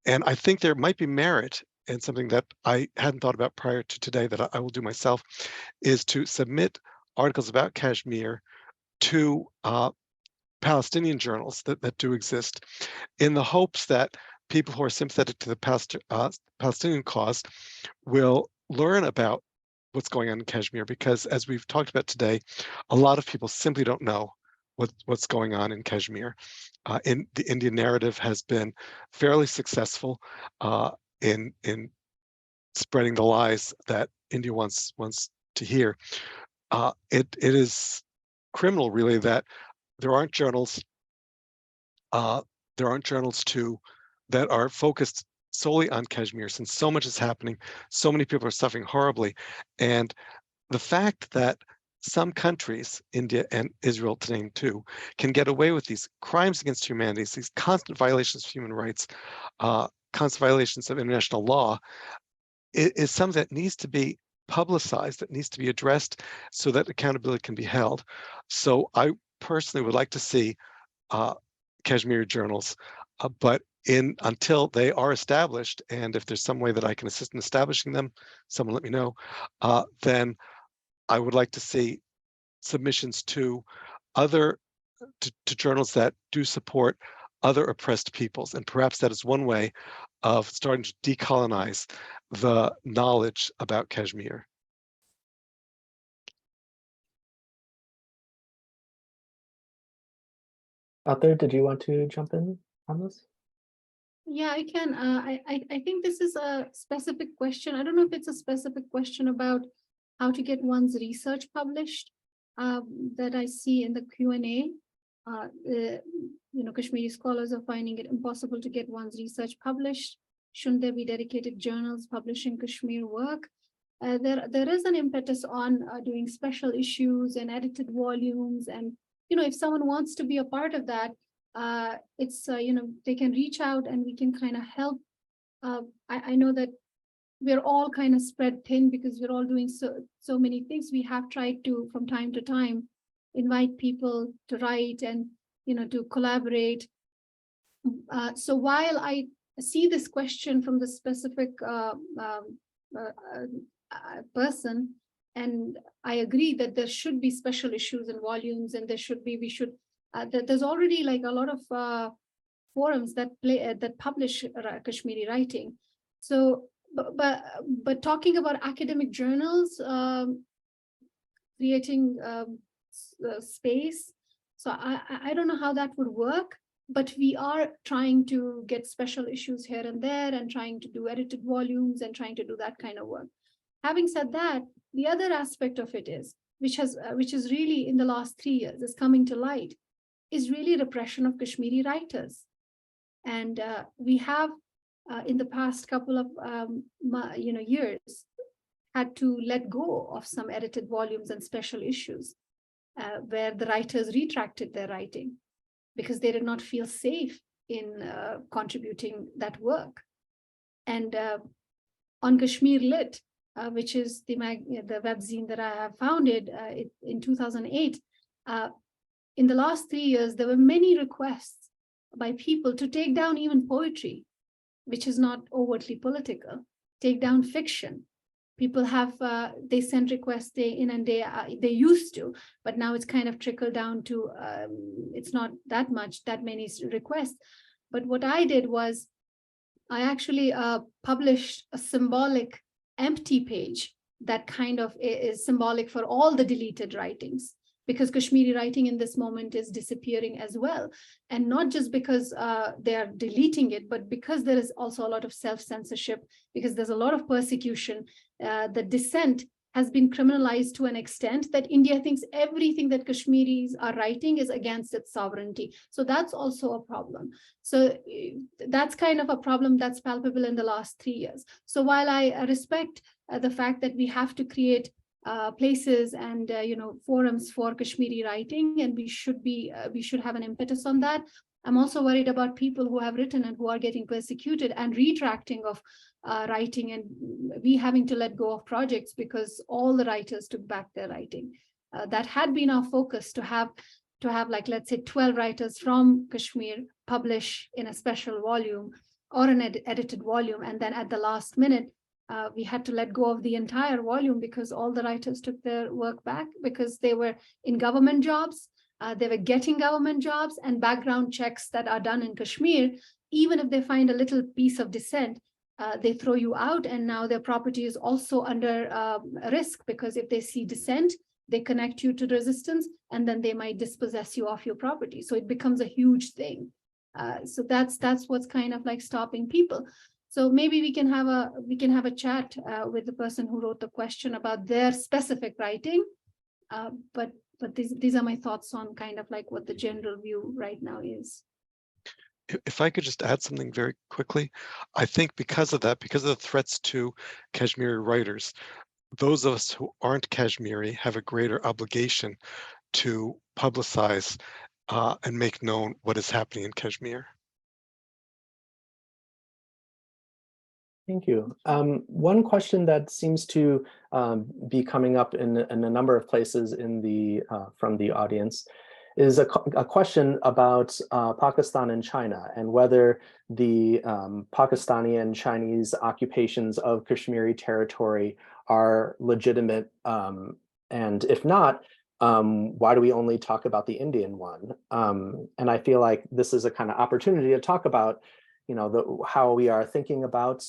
And I think there might be merit in something that I hadn't thought about prior to today that I will do myself, is to submit articles about Kashmir to Palestinian journals that do exist, in the hopes that people who are sympathetic to the Palestinian cause will learn about what's going on in Kashmir, because as we've talked about today, a lot of people simply don't know what's going on in Kashmir. In the Indian narrative has been fairly successful in spreading the lies that India wants to hear. It is criminal, really, that there aren't journals that are focused solely on Kashmir, since so much is happening, so many people are suffering horribly. And the fact that some countries, India and Israel to name two, can get away with these crimes against humanity, these constant violations of human rights, constant violations of international law, is something that needs to be publicized, that needs to be addressed so that accountability can be held. So I personally would like to see Kashmiri journals, but until they are established, and if there's some way that I can assist in establishing them, someone let me know, then I would like to see submissions to other to journals that do support other oppressed peoples. And perhaps that is one way of starting to decolonize the knowledge about Kashmir. Ather, did you want to jump in on this? Yeah, I can. I think this is a specific question. I don't know if it's a specific question about how to get one's research published that I see in the Q&A. Kashmiri scholars are finding it impossible to get one's research published. Shouldn't there be dedicated journals publishing Kashmir work? There is an impetus on doing special issues and edited volumes. And, if someone wants to be a part of that, they can reach out and we can kind of help. I know that we're all kind of spread thin because we're all doing so many things. We have tried to, from time to time, invite people to write and, to collaborate. So while I see this question from the specific person, and I agree that there should be special issues and volumes, and there's already like a lot of forums that publish Kashmiri writing. So, but talking about academic journals, creating space. So I don't know how that would work, but we are trying to get special issues here and there and trying to do edited volumes and trying to do that kind of work. Having said that, the other aspect of it is, which is really in the last 3 years is coming to light, is really repression of Kashmiri writers. And we have in the past couple of years had to let go of some edited volumes and special issues where the writers retracted their writing because they did not feel safe in contributing that work. And on Kashmir Lit, which is the webzine that I have founded in 2008, in the last 3 years, there were many requests by people to take down even poetry, which is not overtly political, take down fiction. People have, they send requests day in and day out. They used to, but now it's kind of trickled down to, it's not that many requests. But what I did was, I actually published a symbolic empty page that kind of is symbolic for all the deleted writings, because Kashmiri writing in this moment is disappearing as well. And not just because they are deleting it, but because there is also a lot of self-censorship, because there's a lot of persecution. The dissent has been criminalized to an extent that India thinks everything that Kashmiris are writing is against its sovereignty. So that's also a problem. So that's kind of a problem that's palpable in the last 3 years. So while I respect the fact that we have to create places and forums for Kashmiri writing, and we should have an impetus on that, I'm also worried about people who have written and who are getting persecuted and retracting of writing, and we having to let go of projects because all the writers took back their writing. That had been our focus, to have like, let's say 12 writers from Kashmir publish in a special volume or an edited volume, and then at the last minute we had to let go of the entire volume because all the writers took their work back because they were in government jobs. They were getting government jobs, and background checks that are done in Kashmir, even if they find a little piece of dissent, they throw you out, and now their property is also under risk, because if they see dissent, they connect you to resistance, and then they might dispossess you of your property. So it becomes a huge thing. So that's what's kind of like stopping people. So maybe we can have a chat with the person who wrote the question about their specific writing, but these are my thoughts on kind of like what the general view right now is. If I could just add something very quickly, I think because of that, because of the threats to Kashmiri writers, those of us who aren't Kashmiri have a greater obligation to publicize and make known what is happening in Kashmir. Thank you. One question that seems to be coming up in a number of places in the from the audience is a question about Pakistan and China, and whether the Pakistani and Chinese occupations of Kashmiri territory are legitimate, and if not, why do we only talk about the Indian one? And I feel like this is a kind of opportunity to talk about, you know, how we are thinking about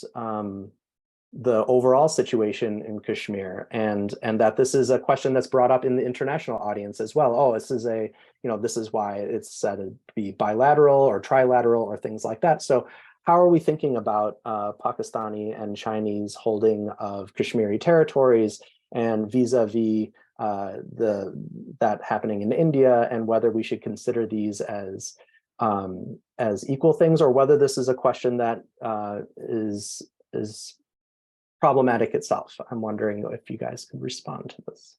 the overall situation in Kashmir, and that this is a question that's brought up in the international audience as well. Oh, this is a, you know, this is why it's said to be bilateral or trilateral or things like that. So how are we thinking about Pakistani and Chinese holding of Kashmiri territories, and vis-a-vis that happening in India, and whether we should consider these as equal things, or whether this is a question that is problematic itself? I'm wondering if you guys could respond to this.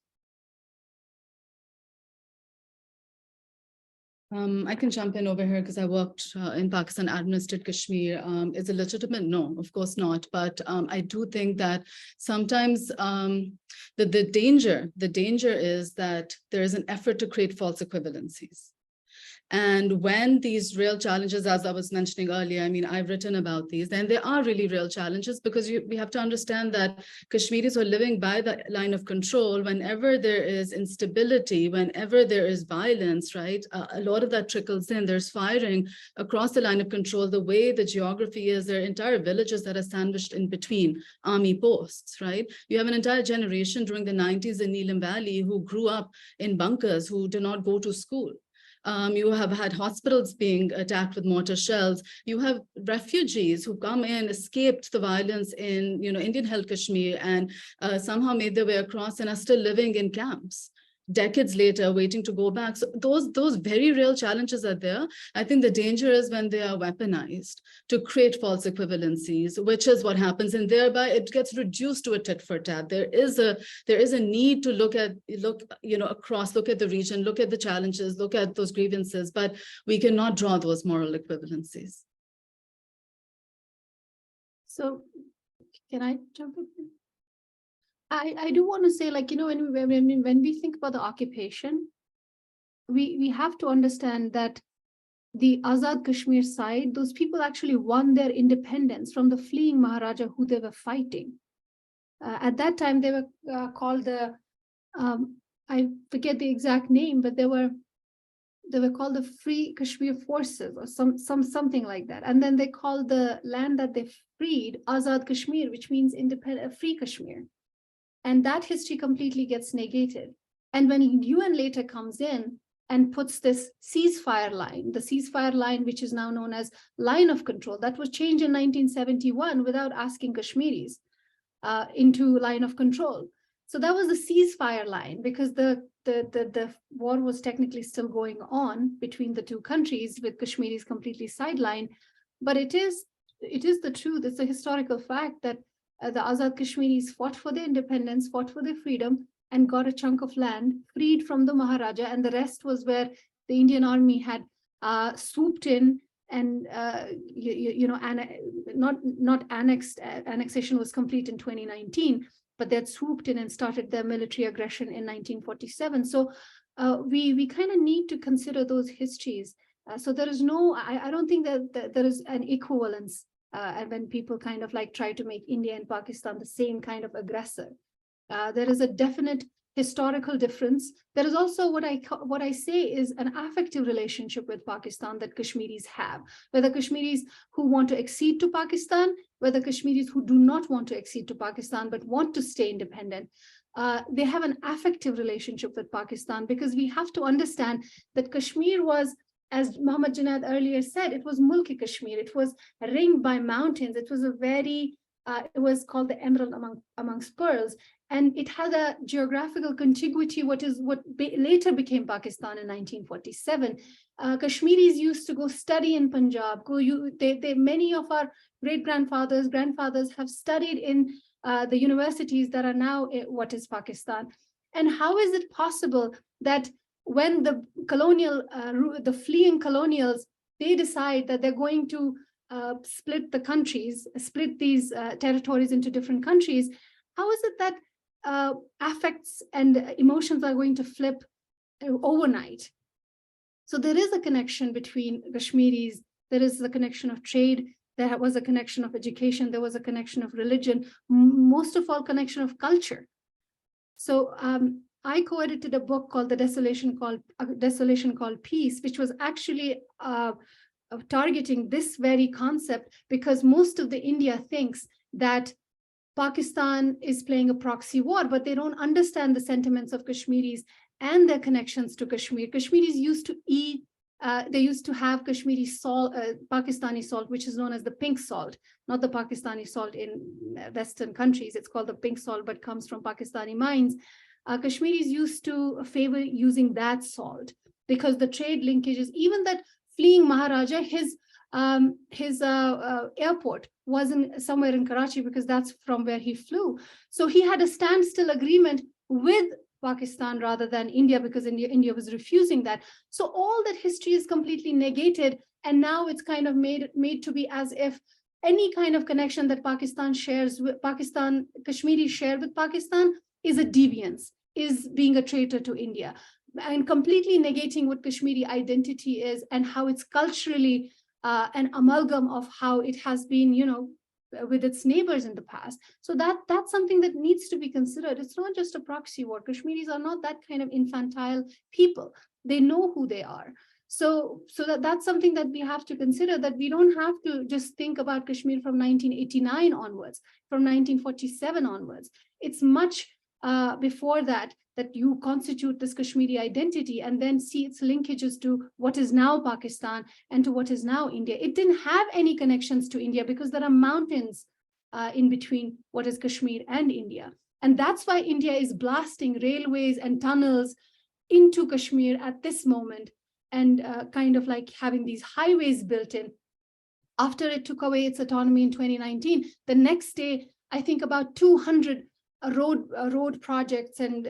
I can jump in over here because I worked in Pakistan, administered Kashmir. Is it legitimate? No, of course not. But I do think that sometimes the danger is that there is an effort to create false equivalencies. And when these real challenges, as I was mentioning earlier, I mean, I've written about these, and they are really real challenges, because we have to understand that Kashmiris are living by the line of control. Whenever there is instability, whenever there is violence, right, a lot of that trickles in. There's firing across the line of control. The way the geography is, there are entire villages that are sandwiched in between army posts, right? You have an entire generation during the 90s in Neelam Valley who grew up in bunkers, who did not go to school. You have had hospitals being attacked with mortar shells. You have refugees who come in, escaped the violence in, you know, Indian-held Kashmir, and somehow made their way across and are still living in camps decades later, waiting to go back. So those very real challenges are there. I think the danger is when they are weaponized to create false equivalencies, which is what happens, and thereby it gets reduced to a tit for tat. There is a need to look across, look at the region, look at the challenges, look at those grievances, but we cannot draw those moral equivalencies. So can I jump in? I do want to say, like, you know, when we think about the occupation, we have to understand that the Azad Kashmir side, those people actually won their independence from the fleeing Maharaja who they were fighting. At that time, they were called the, I forget the exact name, but they were called the Free Kashmir Forces, or something like that. And then they called the land that they freed Azad Kashmir, which means independent, free Kashmir. And that history completely gets negated. And when UN later comes in and puts this ceasefire line, the ceasefire line, which is now known as line of control, that was changed in 1971 without asking Kashmiris into line of control. So that was the ceasefire line, because the war was technically still going on between the two countries, with Kashmiris completely sidelined. But it is the truth, it's a historical fact that the Azad Kashmiris fought for their independence, fought for their freedom, and got a chunk of land freed from the Maharaja, and the rest was where the Indian army had swooped in and not annexed. Annexation was complete in 2019, but they had swooped in and started their military aggression in 1947. So we kind of need to consider those histories. So there is no, I don't think that there is an equivalence. And when people kind of like try to make India and Pakistan the same kind of aggressor, there is a definite historical difference. There is also what I say is an affective relationship with Pakistan that Kashmiris have, whether Kashmiris who want to accede to Pakistan, whether Kashmiris who do not want to accede to Pakistan but want to stay independent. They have an affective relationship with Pakistan, because we have to understand that Kashmir was, as Muhammad Junaid earlier said, it was Mulki Kashmir. It was ringed by mountains. It was it was called the emerald amongst pearls. And it had a geographical contiguity, what later became Pakistan in 1947. Kashmiris used to go study in Punjab. Many of our great-grandfathers, grandfathers have studied in the universities that are now what is Pakistan. And how is it possible that when the fleeing colonials, they decide that they're going to split the countries, split these territories into different countries, how is it that affects and emotions are going to flip overnight? So there is a connection between Kashmiris, there is a connection of trade, there was a connection of education, there was a connection of religion, most of all connection of culture. So I co-edited a book called Desolation Called Peace, which was actually targeting this very concept, because most of the India thinks that Pakistan is playing a proxy war, but they don't understand the sentiments of Kashmiris and their connections to Kashmir. Kashmiris used to eat, they used to have Kashmiri salt, Pakistani salt, which is known as the pink salt, not the Pakistani salt in Western countries. It's called the pink salt, but comes from Pakistani mines. Kashmiris used to favor using that salt because the trade linkages, even that fleeing Maharaja, his airport wasn't somewhere in Karachi because that's from where he flew. So he had a standstill agreement with Pakistan rather than India because India was refusing that. So all that history is completely negated, and now it's kind of made to be as if any kind of connection that Pakistan shares with Pakistan, Kashmiris share with Pakistan, is a deviance, is being a traitor to India, and completely negating what Kashmiri identity is and how it's culturally an amalgam of how it has been, with its neighbors in the past. So that's something that needs to be considered. It's not just a proxy war. Kashmiris are not that kind of infantile people. They know who they are. So that's something that we have to consider, that we don't have to just think about Kashmir from 1989 onwards, from 1947 onwards. It's much before that you constitute this Kashmiri identity and then see its linkages to what is now Pakistan and to what is now India. It didn't have any connections to India because there are mountains in between what is Kashmir and India. And that's why India is blasting railways and tunnels into Kashmir at this moment, and kind of like having these highways built in. After it took away its autonomy in 2019, the next day, I think about 200 road projects and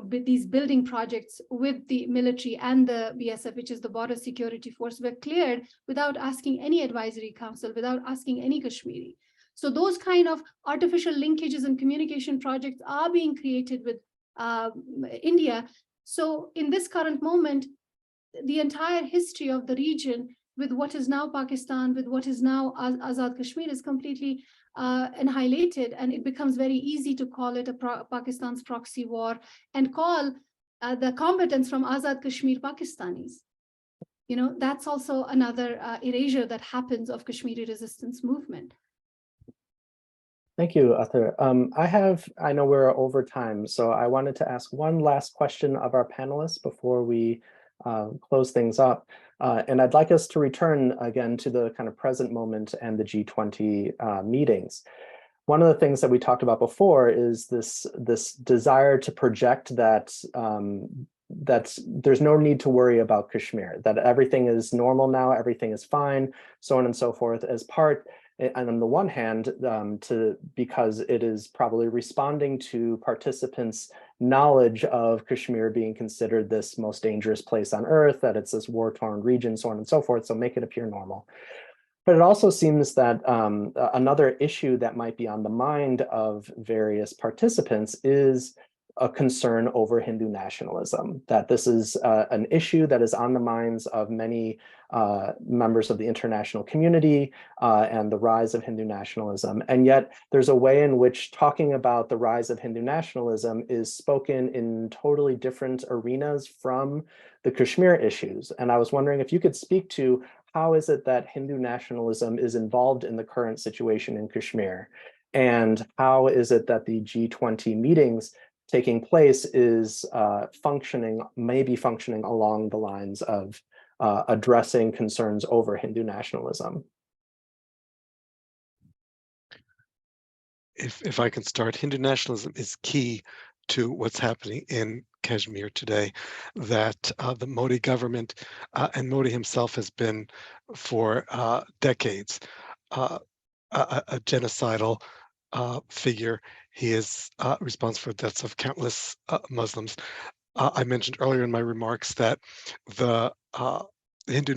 these building projects with the military and the BSF, which is the Border Security Force, were cleared without asking any advisory council, without asking any Kashmiri. So those kind of artificial linkages and communication projects are being created with India. So in this current moment, the entire history of the region with what is now Pakistan, with what is now Azad Kashmir, is completely annihilated, and it becomes very easy to call it Pakistan's proxy war and call the combatants from Azad Kashmir Pakistanis. That's also another erasure that happens of Kashmiri resistance movement. Thank you, Ather. I know we're over time, so I wanted to ask one last question of our panelists before we close things up. And I'd like us to return again to the kind of present moment and the G20 meetings. One of the things that we talked about before is this desire to project that there's no need to worry about Kashmir, that everything is normal now, everything is fine, so on and so forth, as part, and on the one hand, because it is probably responding to participants' knowledge of Kashmir being considered this most dangerous place on earth, that it's this war-torn region, so on and so forth, so make it appear normal. But it also seems that another issue that might be on the mind of various participants is a concern over Hindu nationalism, that this is an issue that is on the minds of many members of the international community and the rise of Hindu nationalism. And yet there's a way in which talking about the rise of Hindu nationalism is spoken in totally different arenas from the Kashmir issues. And I was wondering if you could speak to how is it that Hindu nationalism is involved in the current situation in Kashmir? And how is it that the G20 meetings taking place is maybe functioning along the lines of addressing concerns over Hindu nationalism? if I can start, Hindu nationalism is key to what's happening in Kashmir today, that the Modi government and Modi himself has been for decades a genocidal figure. He is responsible for the deaths of countless Muslims. I mentioned earlier in my remarks that the Hindu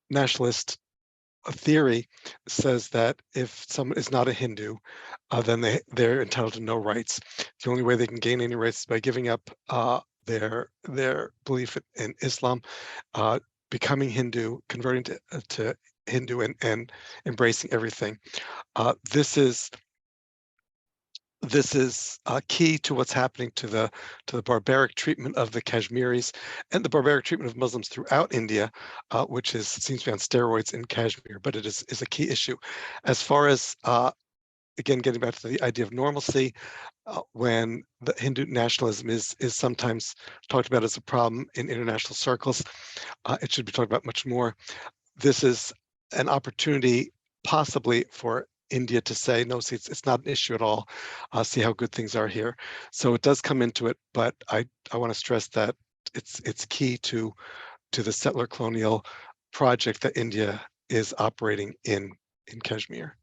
nationalist theory says that if someone is not a Hindu, then they're entitled to no rights. The only way they can gain any rights is by giving up their belief in Islam, becoming Hindu, converting to Hindu, and embracing everything. This is key to what's happening to the barbaric treatment of the Kashmiris and the barbaric treatment of Muslims throughout India, which seems to be on steroids in Kashmir, but it is a key issue. As far as again, getting back to the idea of normalcy, when the Hindu nationalism is sometimes talked about as a problem in international circles, it should be talked about much more. This is an opportunity possibly for India to say, no, see, it's not an issue at all. See how good things are here. So it does come into it, but I want to stress that it's key to the settler colonial project that India is operating in Kashmir.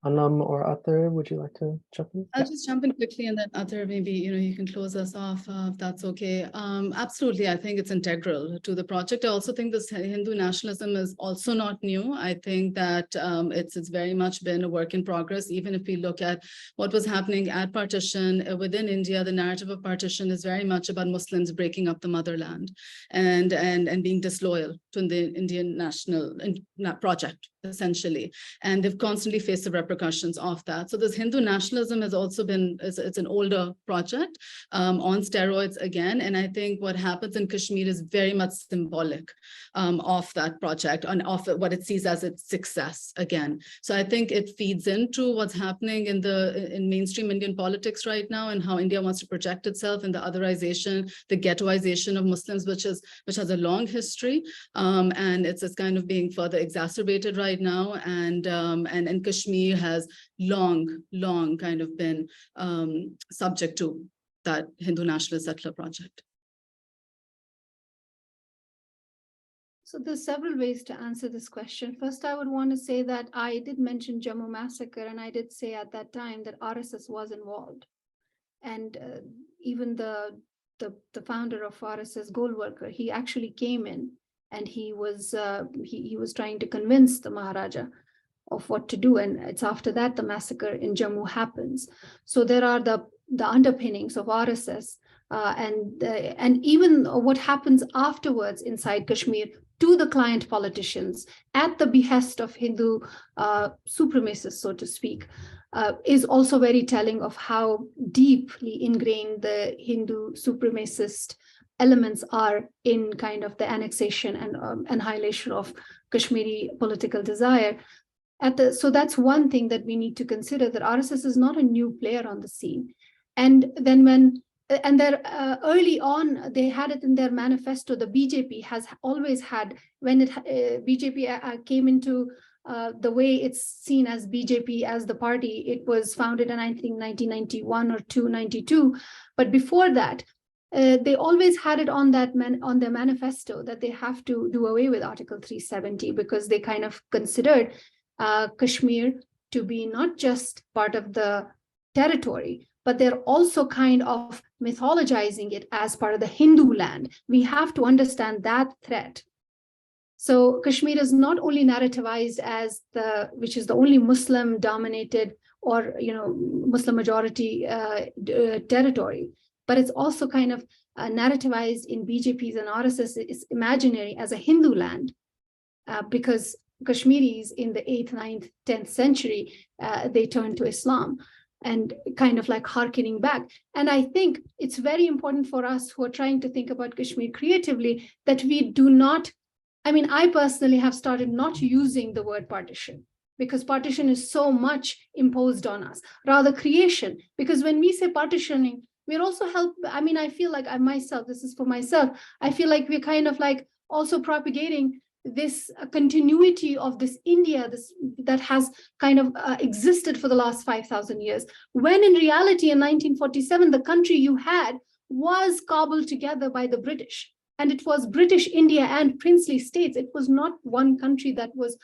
Anam or Ather, would you like to jump in? I'll just jump in quickly, and then Ather, maybe you can close us off if that's okay. Absolutely, I think it's integral to the project. I also think this Hindu nationalism is also not new. I think that it's very much been a work in progress. Even if we look at what was happening at partition within India, the narrative of partition is very much about Muslims breaking up the motherland and being disloyal to the Indian national project, essentially. And they've constantly faced the repercussions of that. So this Hindu nationalism has also been, it's an older project on steroids again. And I think what happens in Kashmir is very much symbolic of that project and of what it sees as its success again. So I think it feeds into what's happening in mainstream Indian politics right now, and how India wants to project itself in the otherization, the ghettoization of Muslims, which has a long history. And it's kind of being further exacerbated right now, and Kashmir has long kind of been subject to that Hindu nationalist settler project. So there's several ways to answer this question. First, I would want to say that I did mention Jammu massacre, and I did say at that time that RSS was involved, and even the founder of RSS, Golwalkar, he actually came in, and he was trying to convince the Maharaja of what to do. And it's after that the massacre in Jammu happens. So there are the underpinnings of RSS and even what happens afterwards inside Kashmir to the client politicians at the behest of Hindu supremacists, so to speak, is also very telling of how deeply ingrained the Hindu supremacist elements are in kind of the annexation and annihilation of Kashmiri political desire. So that's one thing that we need to consider, that RSS is not a new player on the scene. And then early on, they had it in their manifesto. The BJP has always had, when BJP came into the way it's seen as BJP as the party, it was founded in, I think, 1991 or 292. But before that, they always had it on their manifesto that they have to do away with Article 370, because they kind of considered Kashmir to be not just part of the territory, but they're also kind of mythologizing it as part of the Hindu land. We have to understand that threat. So Kashmir is not only narrativized as which is the only Muslim-dominated or Muslim majority territory, but it's also kind of narrativized in BJP's and RSS's imaginary as a Hindu land, because Kashmiris in the 8th, 9th, 10th century, they turned to Islam, and kind of like hearkening back. And I think it's very important for us who are trying to think about Kashmir creatively that we do not, I personally have started not using the word partition, because partition is so much imposed on us, rather creation. Because when we say partitioning, we're also I feel like myself, this is for myself, I feel like we're kind of like also propagating this continuity of this India that has kind of existed for the last 5,000 years, when in reality in 1947, the country you had was cobbled together by the British. And it was British India and princely states. It was not one country that was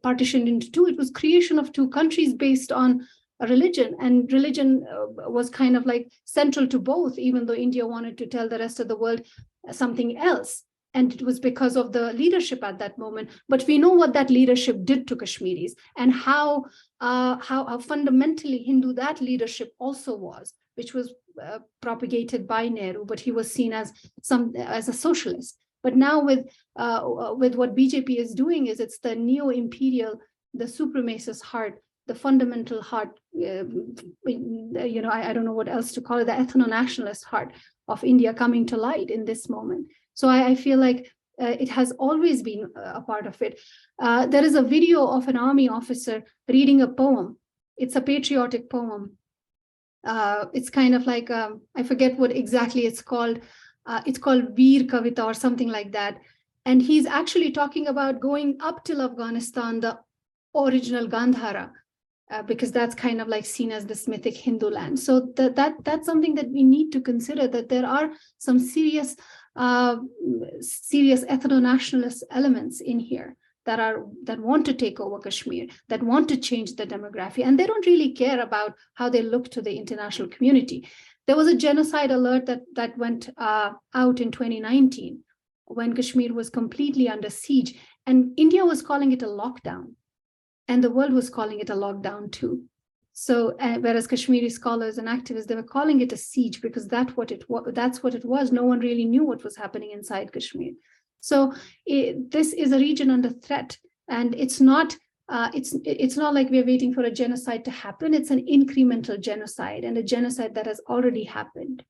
partitioned into two. It was creation of two countries based on a religion, and religion was kind of like central to both, even though India wanted to tell the rest of the world something else. And it was because of the leadership at that moment. But we know what that leadership did to Kashmiris, and how fundamentally Hindu that leadership also was, which was propagated by Nehru, but he was seen as a socialist. But now with what BJP is doing, is it's the neo-imperial, the supremacist heart, the fundamental heart, I don't know what else to call it, the ethno-nationalist heart of India coming to light in this moment. So I feel like it has always been a part of it. There is a video of an army officer reading a poem. It's a patriotic poem. It's kind of like, I forget what exactly it's called. It's called Veer Kavita or something like that. And he's actually talking about going up till Afghanistan, the original Gandhara, because that's kind of like seen as this mythic Hindu land. So that's something that we need to consider, that there are some serious ethno-nationalist elements in here that want to take over Kashmir, that want to change the demography, and they don't really care about how they look to the international community. There was a genocide alert that went out in 2019 when Kashmir was completely under siege, and India was calling it a lockdown, and the world was calling it a lockdown too. So whereas Kashmiri scholars and activists, they were calling it a siege because that's what it was. No one really knew what was happening inside Kashmir. So this is a region under threat, and it's not like we're waiting for a genocide to happen. It's an incremental genocide, and a genocide that has already happened.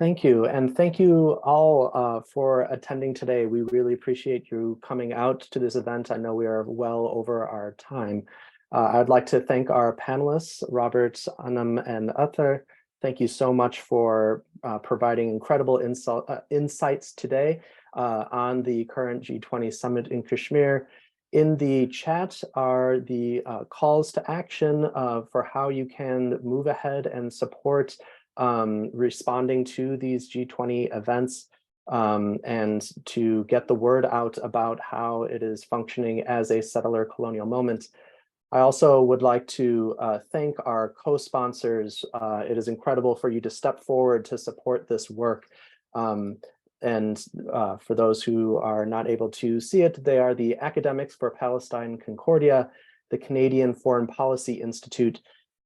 Thank you. And thank you all for attending today. We really appreciate you coming out to this event. I know we are well over our time. I'd like to thank our panelists, Robert, Anam, and Ather. Thank you so much for providing incredible insights today on the current G20 summit in Kashmir. In the chat are the calls to action for how you can move ahead and support responding to these G20 events and to get the word out about how it is functioning as a settler colonial moment. I also would like to thank our co-sponsors. It is incredible for you to step forward to support this work. And for those who are not able to see it, they are the Academics for Palestine Concordia, the Canadian Foreign Policy Institute,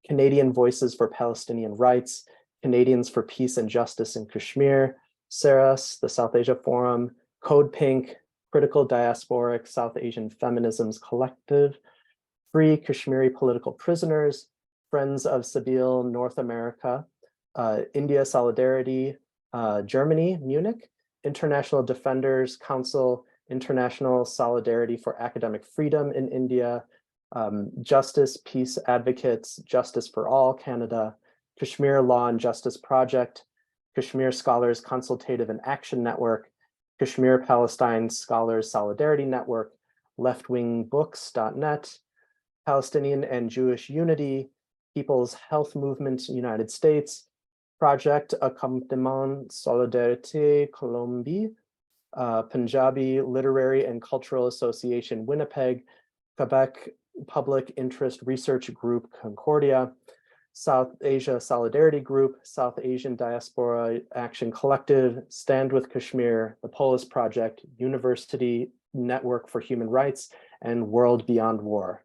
Canadian Voices for Palestinian Rights, Canadians for Peace and Justice in Kashmir, SARAS, the South Asia Forum, Code Pink, Critical Diasporic South Asian Feminisms Collective, Free Kashmiri Political Prisoners, Friends of Sabeel North America, India Solidarity, Germany, Munich, International Defenders Council, International Solidarity for Academic Freedom in India, Justice, Peace Advocates, Justice for All, Canada, Kashmir Law and Justice Project, Kashmir Scholars Consultative and Action Network, Kashmir Palestine Scholars Solidarity Network, leftwingbooks.net, Palestinian and Jewish Unity, People's Health Movement United States, Project Accompagnement Solidarité Colombie, Punjabi Literary and Cultural Association Winnipeg, Quebec Public Interest Research Group Concordia, South Asia Solidarity Group, South Asian Diaspora Action Collective, Stand with Kashmir, the Polis Project, University Network for Human Rights, and World Beyond War.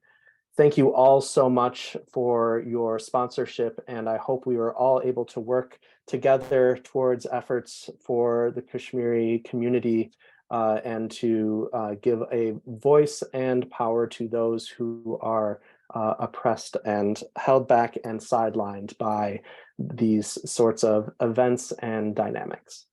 Thank you all so much for your sponsorship, and I hope we are all able to work together towards efforts for the Kashmiri community and to give a voice and power to those who are oppressed and held back and sidelined by these sorts of events and dynamics.